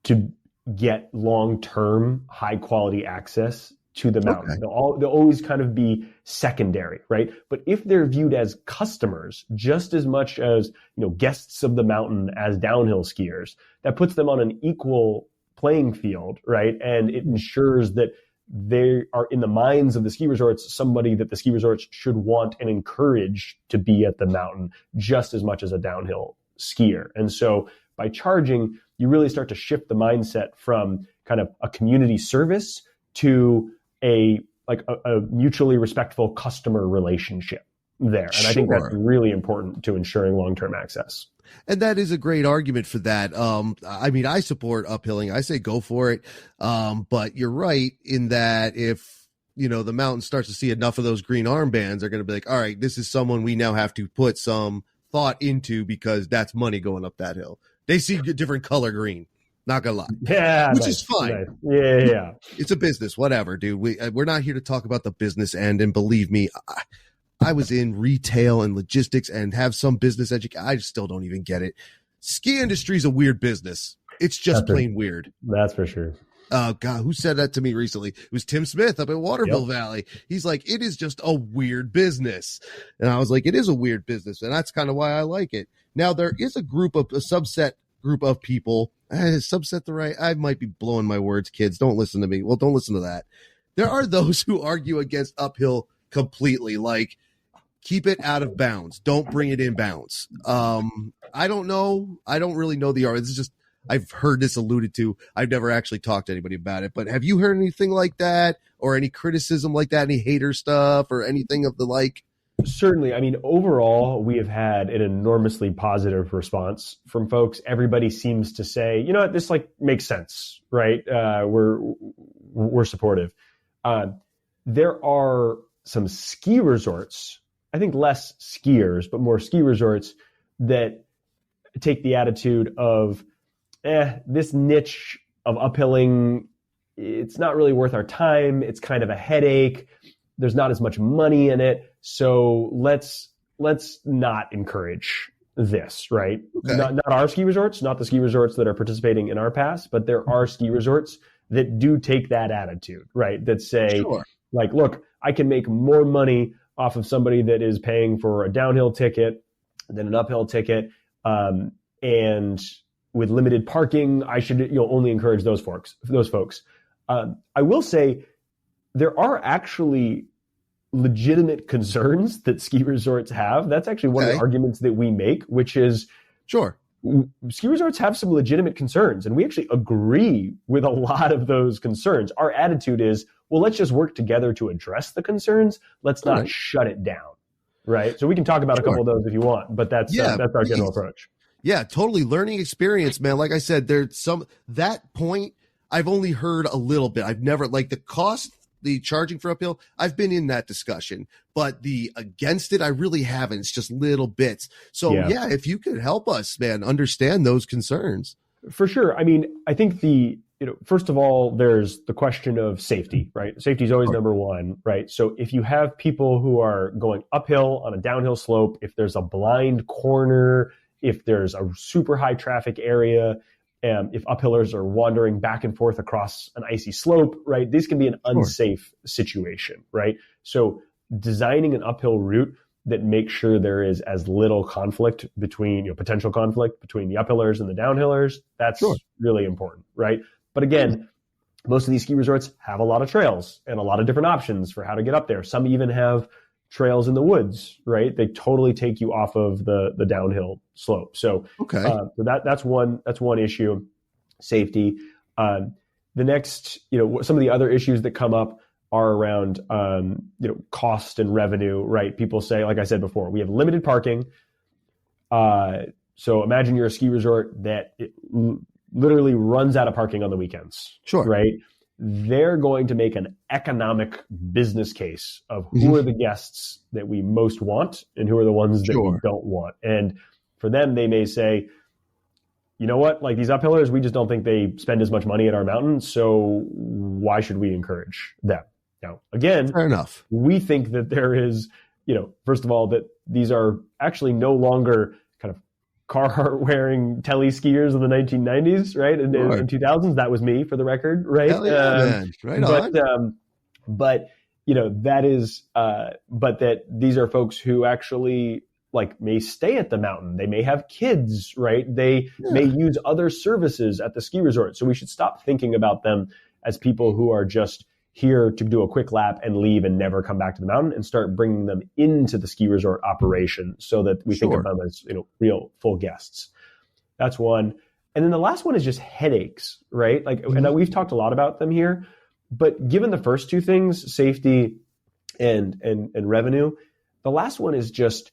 to get long-term high-quality access to the mountain. Okay. They'll always kind of be secondary, right? But if they're viewed as customers, just as much as guests of the mountain as downhill skiers, that puts them on an equal playing field, right? And it ensures that they are in the minds of the ski resorts somebody that the ski resorts should want and encourage to be at the mountain just as much as a downhill skier. And so by charging, you really start to shift the mindset from kind of a community service to a mutually respectful customer relationship there. And I think that's really important to ensuring long-term access. And that is a great argument for that. I mean, I support uphilling. I say go for it. But you're right in that if, the mountain starts to see enough of those green armbands, they're going to be like, all right, this is someone we now have to put some thought into because that's money going up that hill. They see a different color green. Not gonna lie. Yeah. Which is fine. Nice. Yeah. It's a business, whatever, dude. We're not here to talk about the business end. And believe me, I was in retail and logistics and have some business education. I still don't even get it. Ski industry is a weird business. It's just plain weird. That's for sure. God, who said that to me recently? It was Tim Smith up at Waterville Valley. He's like, it is just a weird business. And I was like, it is a weird business. And that's kind of why I like it. Now, there is a subset group of people. I might be blowing my words, kids. Don't listen to me. Well, don't listen to that. There are those who argue against uphill completely, like keep it out of bounds. Don't bring it in bounds. I don't know. I don't really know the art. It's just, I've heard this alluded to. I've never actually talked to anybody about it, but have you heard anything like that or any criticism like that? Any hater stuff or anything of the like? Certainly. I mean, overall, we have had an enormously positive response from folks. Everybody seems to say, you know what, this makes sense, right? We're supportive. There are some ski resorts, I think less skiers, but more ski resorts that take the attitude of, this niche of uphilling, it's not really worth our time. It's kind of a headache. There's not as much money in it. So let's not encourage this, right? Okay. Not our ski resorts, not the ski resorts that are participating in our pass, but there are ski resorts that do take that attitude, right? That say, look, I can make more money off of somebody that is paying for a downhill ticket than an uphill ticket. And with limited parking, I should only encourage those folks. I will say there are actually legitimate concerns that ski resorts have. That's actually one of the arguments that we make, which is ski resorts have some legitimate concerns, and we actually agree with a lot of those concerns. Our attitude is, well, let's just work together to address the concerns. Let's not shut it down, right? So we can talk about a couple of those if you want, but that's our general approach. Yeah, totally. Learning experience, man. Like I said, that point I've only heard a little bit. I've never, the cost, the charging for uphill, I've been in that discussion, but the against it, I really haven't. It's just little bits. So if you could help us, man, understand those concerns. For sure. I mean, I think first of all, there's the question of safety, right? Safety is always number one, right? So if you have people who are going uphill on a downhill slope, if there's a blind corner, if there's a super high traffic area, if uphillers are wandering back and forth across an icy slope, right? This can be an unsafe situation, right? So designing an uphill route that makes sure there is as little conflict between, potential conflict between the uphillers and the downhillers, that's really important, right? But again, most of these ski resorts have a lot of trails and a lot of different options for how to get up there. Some even have trails in the woods, right? They totally take you off of the downhill slope. So, so that's one issue, safety. The next, some of the other issues that come up are around, cost and revenue, right? People say, like I said before, we have limited parking. So imagine you're a ski resort that literally runs out of parking on the weekends, right? They're going to make an economic business case of who are the guests that we most want and who are the ones that we don't want. And for them, they may say, you know what, these uphillers, we just don't think they spend as much money at our mountain. So why should we encourage them? Now, again, fair enough. We think that there is, first of all, that these are actually no longer kind of Carhartt wearing tele skiers in the 1990s, right? In 2000s, that was me, for the record, right? Hell yeah, man. Right on. But that is, but that these are folks who actually may stay at the mountain. They may have kids, right? They may use other services at the ski resort. So we should stop thinking about them as people who are just here to do a quick lap and leave and never come back to the mountain, and start bringing them into the ski resort operation so that we think of them as, real full guests. That's one. And then the last one is just headaches, right? Like, and we've talked a lot about them here, but given the first two things, safety and revenue, the last one is just,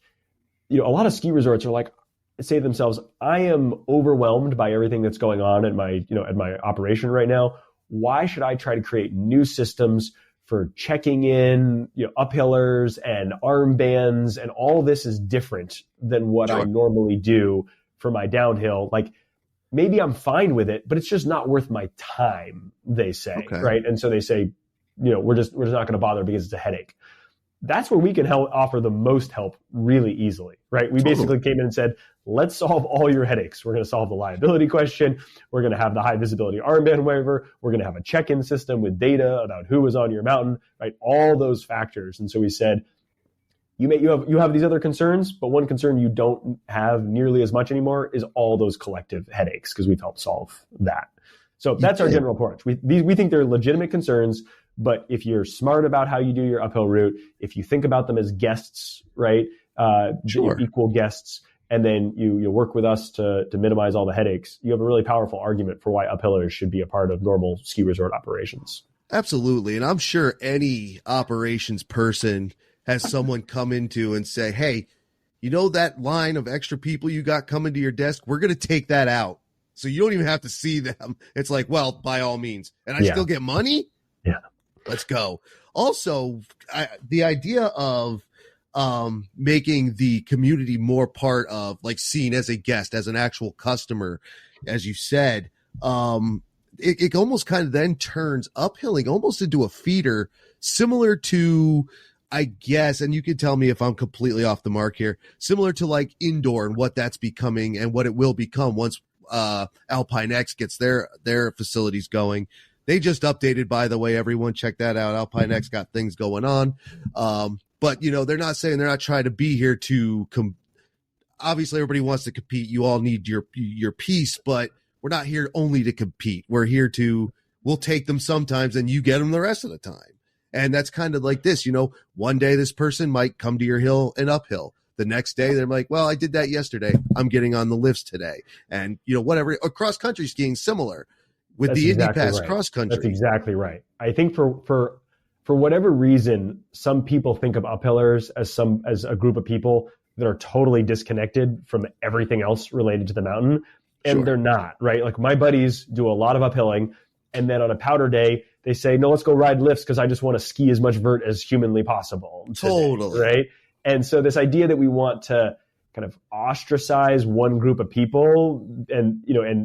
a lot of ski resorts are like, say to themselves, I am overwhelmed by everything that's going on at my operation right now. Why should I try to create new systems for checking in, uphillers and armbands, and all this is different than what I normally do for my downhill. Like, maybe I'm fine with it, but it's just not worth my time, they say, right? And so they say, we're just not going to bother because it's a headache. That's where we can offer the most help really easily, right? We basically came in and said, let's solve all your headaches. We're going to solve the liability question. We're going to have the high visibility armband waiver. We're going to have a check-in system with data about who was on your mountain, right? All those factors. And so we said, you have these other concerns, but one concern you don't have nearly as much anymore is all those collective headaches, because we've helped solve that. So that's our general approach. We think they're legitimate concerns, but if you're smart about how you do your uphill route, if you think about them as guests, right, equal guests, and then you work with us to minimize all the headaches, you have a really powerful argument for why uphillers should be a part of normal ski resort operations. Absolutely. And I'm sure any operations person has someone come into and say, hey, that line of extra people you got coming to your desk, we're going to take that out. So you don't even have to see them. It's like, well, by all means. And I still get money? Yeah. Let's go. Also, the idea of making the community more part of, like, seen as a guest, as an actual customer, as you said, it almost kind of then turns uphilling almost into a feeder, similar to, I guess, and you can tell me if I'm completely off the mark here, similar to like indoor and what that's becoming and what it will become once Alpine X gets their facilities going. They just updated, by the way, everyone check that out. Alpine X got things going on. But they're not saying, they're not trying to be here to obviously everybody wants to compete. You all need your piece, but we're not here only to compete. We're here we'll take them sometimes and you get them the rest of the time. And that's kind of like this, one day this person might come to your hill and uphill. The next day they're like, well, I did that yesterday. I'm getting on the lifts today. And whatever, cross country skiing, similar with that's the exactly Indy Pass right. Cross country. That's exactly right. I think for whatever reason, some people think of uphillers as a group of people that are totally disconnected from everything else related to the mountain. And they're not, right? Like, my buddies do a lot of uphilling, and then on a powder day, they say, no, let's go ride lifts because I just want to ski as much vert as humanly possible. Totally. Right? And so this idea that we want to kind of ostracize one group of people and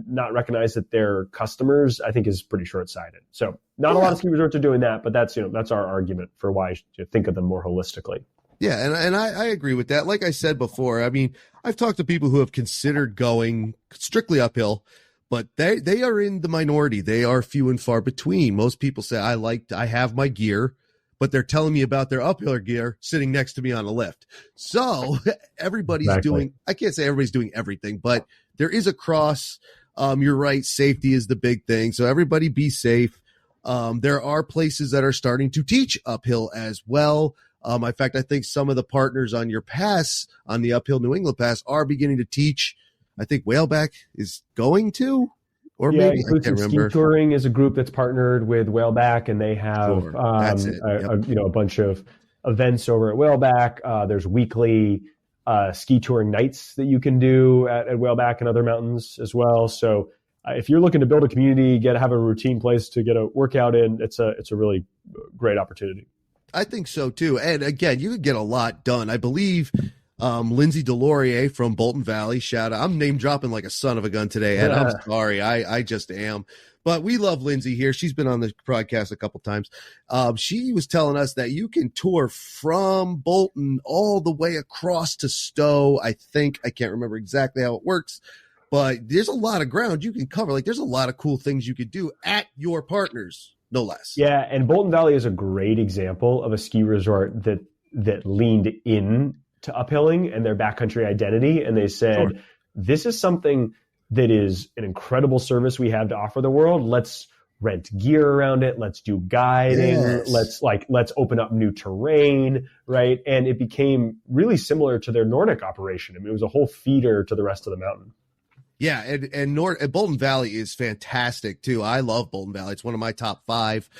not recognize that they're customers, I think is pretty short-sighted. So not a lot of ski resorts are doing that, but that's our argument for why you think of them more holistically. Yeah, and I agree with that. Like I said before, I mean, I've talked to people who have considered going strictly uphill, but they are in the minority. They are few and far between. Most people say, I have my gear, but they're telling me about their uphill gear sitting next to me on a lift. So everybody's doing, I can't say everybody's doing everything, but there is a cross. You're right. Safety is the big thing. So everybody be safe. There are places that are starting to teach uphill as well. In fact, I think some of the partners on your pass, on the uphill New England pass, are beginning to teach. I think Whaleback is going to, or maybe I can't remember. Ski Touring is a group that's partnered with Whaleback, and they have a bunch of events over at Whaleback. There's weekly ski touring nights that you can do at Whaleback and other mountains as well. So if you're looking to build a community, have a routine place to get a workout in, it's a really great opportunity. I think so too. And again, you could get a lot done. I believe Lindsay Delorier from Bolton Valley, shout out. I'm name dropping like a son of a gun today, and I'm sorry. I just am. But we love Lindsay here. She's been on the podcast a couple times. She was telling us that you can tour from Bolton all the way across to Stowe. I can't remember exactly how it works, but there's a lot of ground you can cover. Like, there's a lot of cool things you could do at your partners. No less. Yeah, and Bolton Valley is a great example of a ski resort that leaned in to uphilling and their backcountry identity, and they said, this is something that is an incredible service we have to offer the world. Let's rent gear around it. Let's do guiding. Yes. Let's open up new terrain, right? And it became really similar to their Nordic operation. I mean, it was a whole feeder to the rest of the mountain. Yeah, and Bolton Valley is fantastic too. I love Bolton Valley. It's one of my top 5.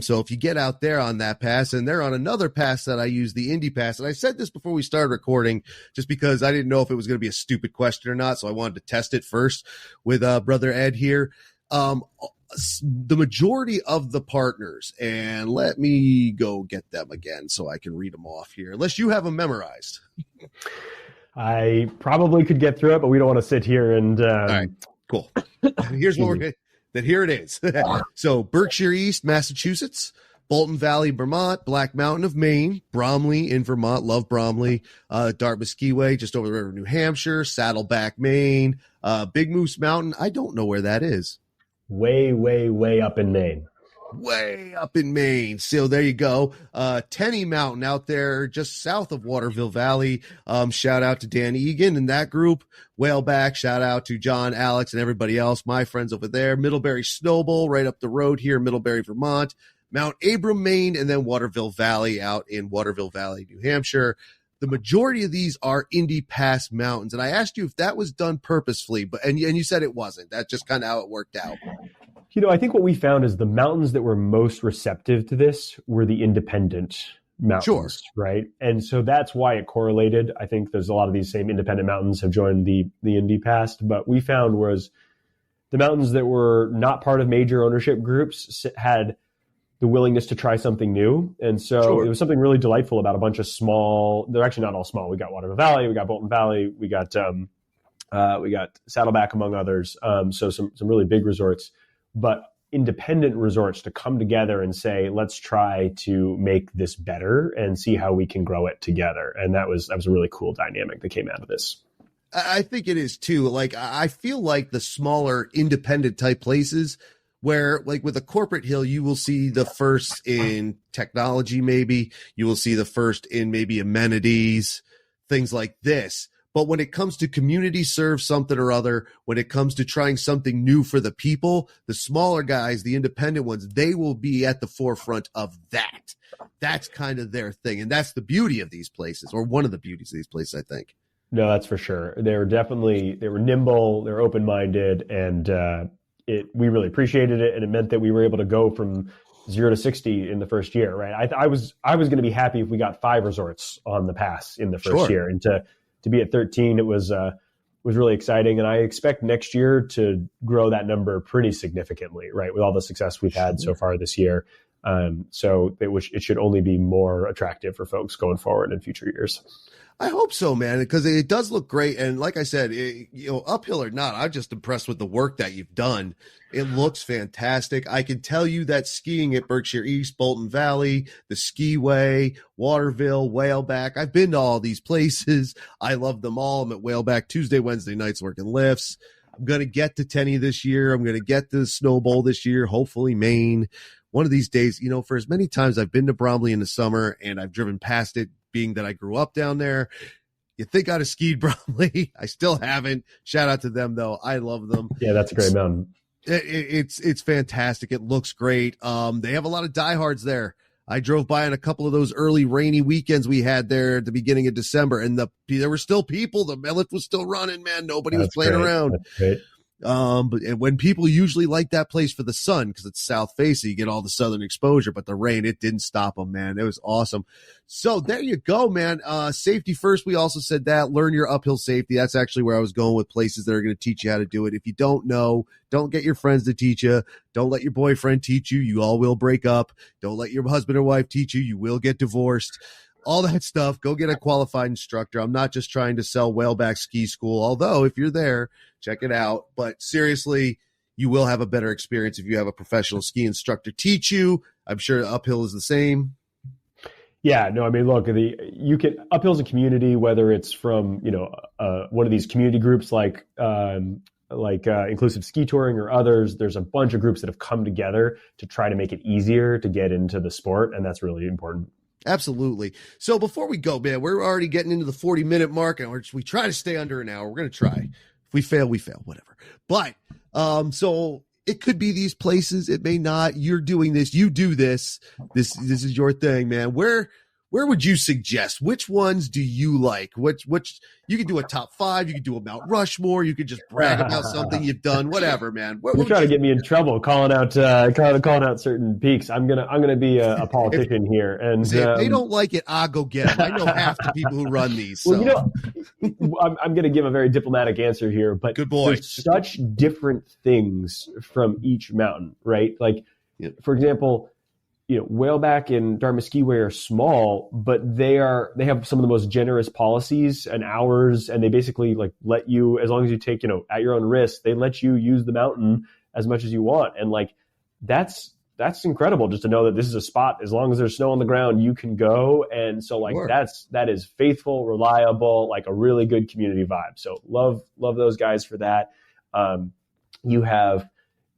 So if you get out there on that pass, and they're on another pass that I use, the Indy Pass. And I said this before we started recording, just because I didn't know if it was going to be a stupid question or not. So I wanted to test it first with brother Ed here. The majority of the partners, and let me go get them again so I can read them off here, unless you have them memorized. I probably could get through it, but we don't want to sit here and. All right, cool. Here's what we're going to. That here it is. So Berkshire East, Massachusetts, Bolton Valley, Vermont, Black Mountain of Maine, Bromley in Vermont, love Bromley, Dartmouth Skiway, just over the river, New Hampshire, Saddleback, Maine, Big Moose Mountain. I don't know where that is. Way, way, way up in Maine. Way up in Maine. So there you go. Tenney Mountain out there just south of Waterville Valley. Shout out to Dan Egan and that group. Whaleback, shout out to John, Alex, and everybody else, my friends over there. Middlebury Snowball right up the road here, Middlebury, Vermont. Mount Abram, Maine, and then Waterville Valley out in Waterville Valley, New Hampshire. The majority of these are Indy Pass mountains. And I asked you if that was done purposefully, and you said it wasn't. That's just kind of how it worked out. I think what we found is the mountains that were most receptive to this were the independent mountains, sure, right? And so that's why it correlated. I think there's a lot of these same independent mountains have joined the Indy Pass, but we found was the mountains that were not part of major ownership groups had the willingness to try something new. And so sure, it was something really delightful about a bunch of small, they're actually not all small. We got Waterville Valley, we got Bolton Valley, we got Saddleback among others. So some really big resorts, but independent resorts to come together and say, let's try to make this better and see how we can grow it together. And that was a really cool dynamic that came out of this. I think it is too. Like, I feel like the smaller independent type places where, like with a corporate hill, you will see the first in technology, maybe you will see the first in maybe amenities, things like this. But when it comes to community serve something or other, when it comes to trying something new for the people, the smaller guys, the independent ones, they will be at the forefront of that. That's kind of their thing. And that's the beauty of these places, or one of the beauties of these places, I think. No, that's for sure. They were nimble, they were open-minded, and we really appreciated it. And it meant that we were able to go from 0 to 60 in the first year, right? I was going to be happy if we got 5 resorts on the pass in the first year, and to be at 13, it was really exciting. And I expect next year to grow that number pretty significantly, right? With all the success we've had so far this year. So it should only be more attractive for folks going forward in future years. I hope so, man, because it does look great. And like I said, uphill or not, I'm just impressed with the work that you've done. It looks fantastic. I can tell you that skiing at Berkshire East, Bolton Valley, the Skiway, Waterville, Whaleback, I've been to all these places. I love them all. I'm at Whaleback Tuesday, Wednesday nights working lifts. I'm going to get to Tenney this year. I'm going to get to the Snow Bowl this year, hopefully Maine. One of these days, for as many times I've been to Bromley in the summer and I've driven past it, being that I grew up down there, you think I'd have skied Bromley. I still haven't. Shout out to them, though. I love them. Yeah, that's a great mountain. It's fantastic. It looks great. They have a lot of diehards there. I drove by on a couple of those early rainy weekends we had there at the beginning of December, and there were still people. The lift was still running, man. Nobody was playing around. That's great. But when people usually like that place for the sun, because it's south facing, you get all the southern exposure, but the rain, it didn't stop them, man. It was awesome. So there you go, man. Safety first. We also said that. Learn your uphill safety. That's actually where I was going with places that are going to teach you how to do it. If you don't know, don't get your friends to teach you. Don't let your boyfriend teach you. You all will break up. Don't let your husband or wife teach you. You will get divorced. All that stuff. Go get a qualified instructor. I'm not just trying to sell Whaleback Ski School, although if you're there, check it out. But seriously, you will have a better experience if you have a professional ski instructor teach you. I'm sure uphill is the same. Yeah, no, I mean, look, uphill's a community, whether it's from, one of these community groups like Inclusive Ski Touring or others. There's a bunch of groups that have come together to try to make it easier to get into the sport. And that's really important. Absolutely. So before we go, man, we're already getting into the 40-minute mark, and we try to stay under an hour. We're going to try. If we fail, we fail, whatever. But so it could be these places. It may not. You're doing this. You do this. This is your thing, man. Where where would you suggest? Which ones do you like? Which you could do a top 5, you could do a Mount Rushmore, you could just brag about something you've done, whatever, man. You're trying to get me in trouble calling out certain peaks. I'm gonna be a politician here, and if they don't like it, I'll go get them. I know half the people who run these. So. Well, I'm gonna give a very diplomatic answer here, but good boy. There's such different things from each mountain, right? Like, for example, Whaleback and Dartmouth Skiway are small, but they have some of the most generous policies and hours, and they basically like let you, as long as you take, at your own risk, they let you use the mountain as much as you want. And like, that's incredible just to know that this is a spot, as long as there's snow on the ground, you can go. And so like, that is faithful, reliable, like a really good community vibe. So love those guys for that. You have,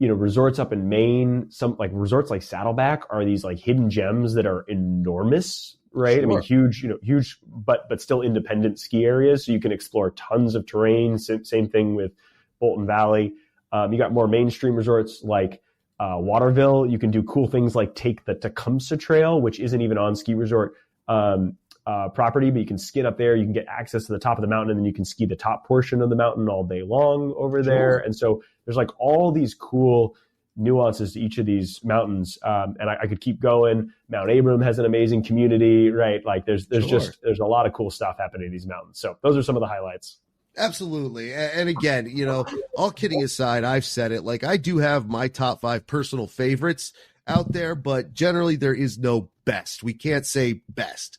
resorts up in Maine, some like resorts like Saddleback are these like hidden gems that are enormous, right? Sure. I mean, huge, but still independent ski areas. So you can explore tons of terrain. Same thing with Bolton Valley. You got more mainstream resorts like Waterville. You can do cool things like take the Tecumseh Trail, which isn't even on ski resort property, but you can skid up there. You can get access to the top of the mountain, and then you can ski the top portion of the mountain all day long over there. And so there's like all these cool nuances to each of these mountains. And I could keep going. Mount Abram has an amazing community, right? Like there's a lot of cool stuff happening in these mountains. So those are some of the highlights. Absolutely. And again, all kidding aside, I've said it, like I do have my top 5 personal favorites out there, but generally there is no best. We can't say best.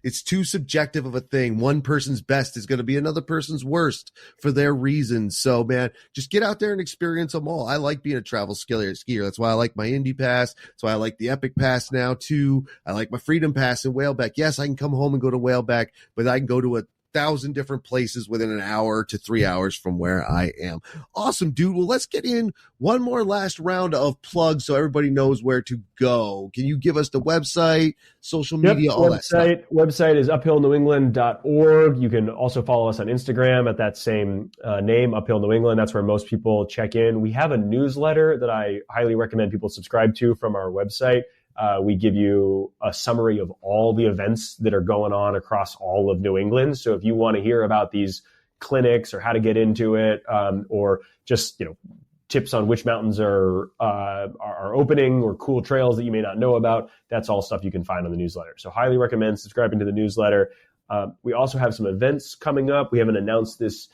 It's too subjective of a thing. One person's best is going to be another person's worst for their reasons. So, man, just get out there and experience them all. I like being a travel skier. That's why I like my Indy Pass. That's why I like the Epic Pass now, too. I like my Freedom Pass in Whaleback. Yes, I can come home and go to Whaleback, but I can go to 1,000 different places within an hour to 3 hours from where I am. Awesome, dude. Well, let's get in one more last round of plugs so everybody knows where to go. Can you give us the website, social media, all that stuff? Website is uphillnewengland.org. You can also follow us on Instagram at that same name, Uphill New England. That's where most people check in. We have a newsletter that I highly recommend people subscribe to from our website. We give you a summary of all the events that are going on across all of New England. So if you want to hear about these clinics or how to get into it, or just, tips on which mountains are opening or cool trails that you may not know about, that's all stuff you can find on the newsletter. So highly recommend subscribing to the newsletter. We also have some events coming up. We haven't announced this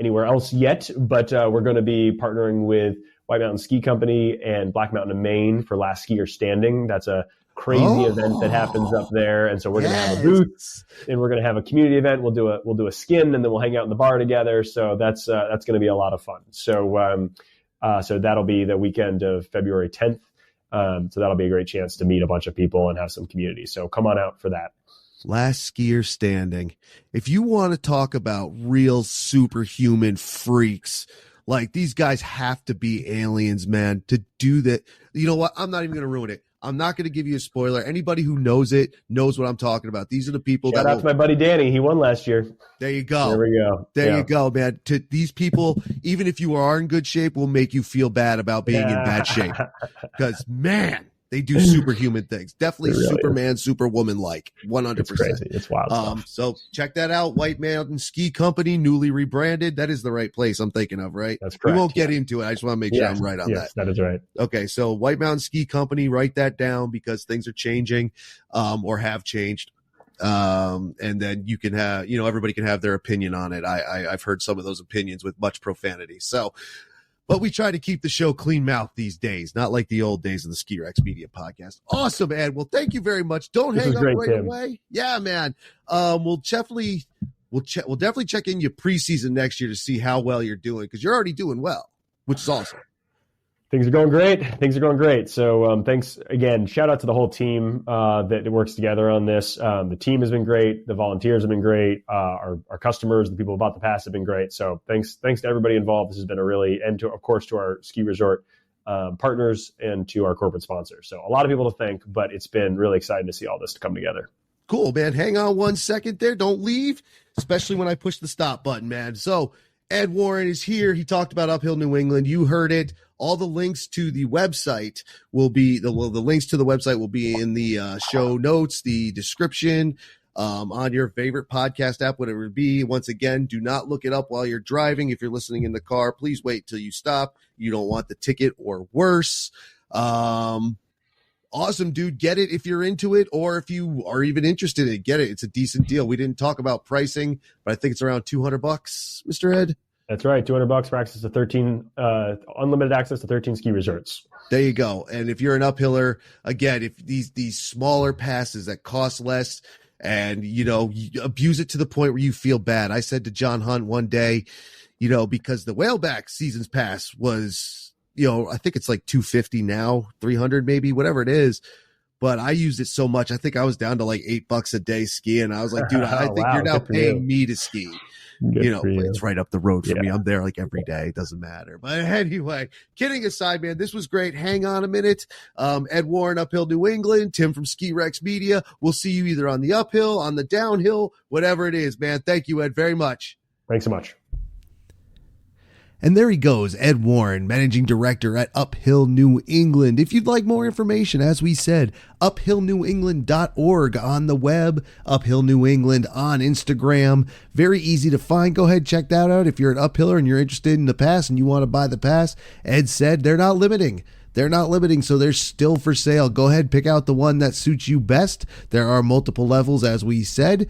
anywhere else yet, but we're going to be partnering with White Mountain Ski Company and Black Mountain in Maine for Last Skier Standing. That's a crazy event that happens up there. And so we're going to have a booth, and we're going to have a community event. We'll do a skin, and then we'll hang out in the bar together. So that's going to be a lot of fun. So that'll be the weekend of February 10th. So that'll be a great chance to meet a bunch of people and have some community. So come on out for that. Last Skier Standing. If you want to talk about real superhuman freaks, like these guys have to be aliens, man, to do that. You know what? I'm not even going to ruin it. I'm not going to give you a spoiler. Anybody who knows it knows what I'm talking about. These are the people Shout out to my buddy Danny. He won last year. There you go. There we go. There you go, man. To these people, even if you are in good shape, will make you feel bad about being in bad shape. Because, man, they do superhuman things. Definitely really Superman, Superwoman-like. 100%. It's crazy. It's wild stuff. So check that out. White Mountain Ski Company, newly rebranded. That is the right place I'm thinking of, right? That's correct. We won't get into it. I just want to make sure I'm right on that. That is right. Okay, so White Mountain Ski Company, write that down because things are changing or have changed. And then you can have, everybody can have their opinion on it. I've heard some of those opinions with much profanity. So, but we try to keep the show clean mouth these days, not like the old days of the Ski Rex Media podcast. Awesome, Ed. Well, thank you very much. Don't hang up right away. Yeah, man. We'll definitely check in your preseason next year to see how well you're doing because you're already doing well, which is awesome. Things are going great. So thanks again. Shout out to the whole team that works together on this. The team has been great. The volunteers have been great. Our customers, the people who bought the pass have been great. So thanks to everybody involved. This has been and to our ski resort partners and to our corporate sponsors. So a lot of people to thank, but it's been really exciting to see all this come together. Cool, man. Hang on 1 second there. Don't leave, especially when I push the stop button, man. So Ed Warren is here. He talked about Uphill New England. You heard it. All the links to the website will be the links to the website will be in the show notes, the description, on your favorite podcast app, whatever it be. Once again, do not look it up while you're driving. If you're listening in the car, please wait till you stop. You don't want the ticket or worse. Awesome, dude. Get it if you're into it, or if you are even interested in it, get it. It's a decent deal. We didn't talk about pricing, but I think it's around $200, Mr. Ed. That's right. $200 for access to 13, unlimited access to 13 ski resorts. There you go. And if you're an uphiller, again, if these smaller passes that cost less, and, you abuse it to the point where you feel bad. I said to John Hunt one day, because the Whaleback season's pass was, I think it's like $250 now, $300 maybe, whatever it is. But I used it so much. I think I was down to like $8 a day skiing. I was like, dude, I think wow, you're now paying me to ski. But it's right up the road for me. I'm there like every day. It doesn't matter. But anyway, kidding aside, man, this was great. Hang on a minute. Ed Warren, Uphill New England, Tim from Ski Rex Media. We'll see you either on the uphill, on the downhill, whatever it is, man. Thank you, Ed, very much. Thanks so much. And there he goes, Ed Warren, Managing Director at Uphill New England. If you'd like more information, as we said, uphillnewengland.org on the web, Uphill New England on Instagram. Very easy to find. Go ahead, check that out. If you're an uphiller and you're interested in the pass and you want to buy the pass, Ed said they're not limiting. They're not limiting, so they're still for sale. Go ahead, pick out the one that suits you best. There are multiple levels, as we said.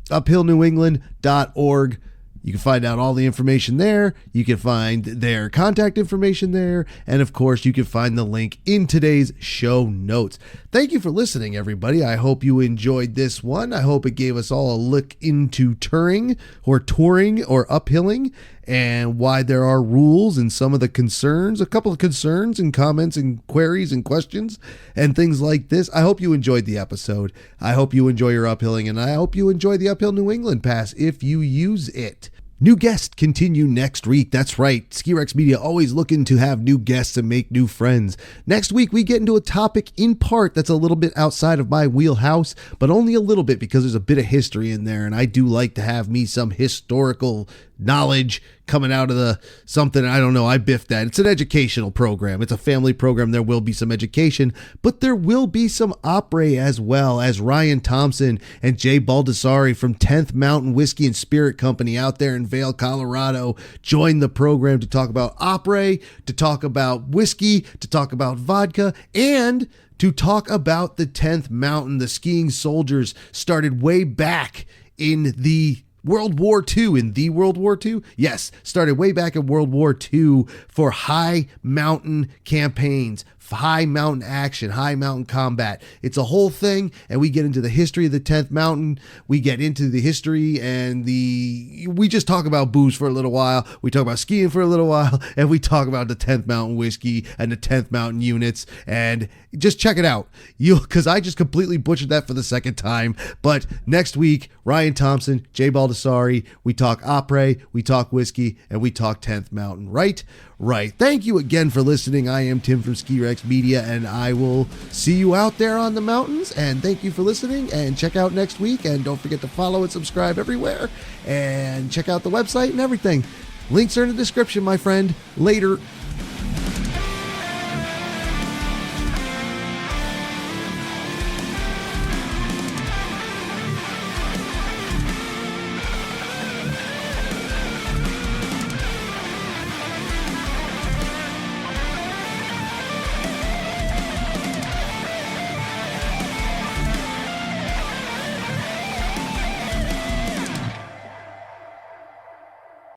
uphillnewengland.org. You can find out all the information there. You can find their contact information there. And of course, you can find the link in today's show notes. Thank you for listening, everybody. I hope you enjoyed this one. I hope it gave us all a look into touring or uphilling, and why there are rules and some of the concerns, a couple of concerns and comments and queries and questions and things like this. I hope you enjoyed the episode. I hope you enjoy your uphilling, and I hope you enjoy the Uphill New England Pass if you use it. New guests continue next week. That's right. Ski Rex Media always looking to have new guests and make new friends. Next week, we get into a topic in part that's a little bit outside of my wheelhouse, but only a little bit because there's a bit of history in there. And I do like to have me some historical knowledge coming out of something. I don't know. I biffed that. It's an educational program. It's a family program. There will be some education, but there will be some opera as well, as Ryan Thompson and Jay Baldessari from 10th Mountain Whiskey and Spirit Company out there in Vail, Colorado, join the program to talk about opera, to talk about whiskey, to talk about vodka, and to talk about the 10th Mountain. The skiing soldiers started way back in the World War II. Yes, started way back in World War II for high mountain campaigns, high mountain action, high mountain combat. It's a whole thing, and we get into the history of the 10th Mountain. We get into the history and we just talk about booze for a little while. We talk about skiing for a little while, and we talk about the 10th Mountain whiskey and the 10th Mountain units, and just check it out. Because I just completely butchered that for the second time. But next week, Ryan Thompson, Jay Baldessari, we talk opera, we talk whiskey, and we talk 10th Mountain. Right. Thank you again for listening. I am Tim from Ski Rex Media, and I will see you out there on the mountains. And thank you for listening, and check out next week. And don't forget to follow and subscribe everywhere, and check out the website and everything. Links are in the description, my friend. Later.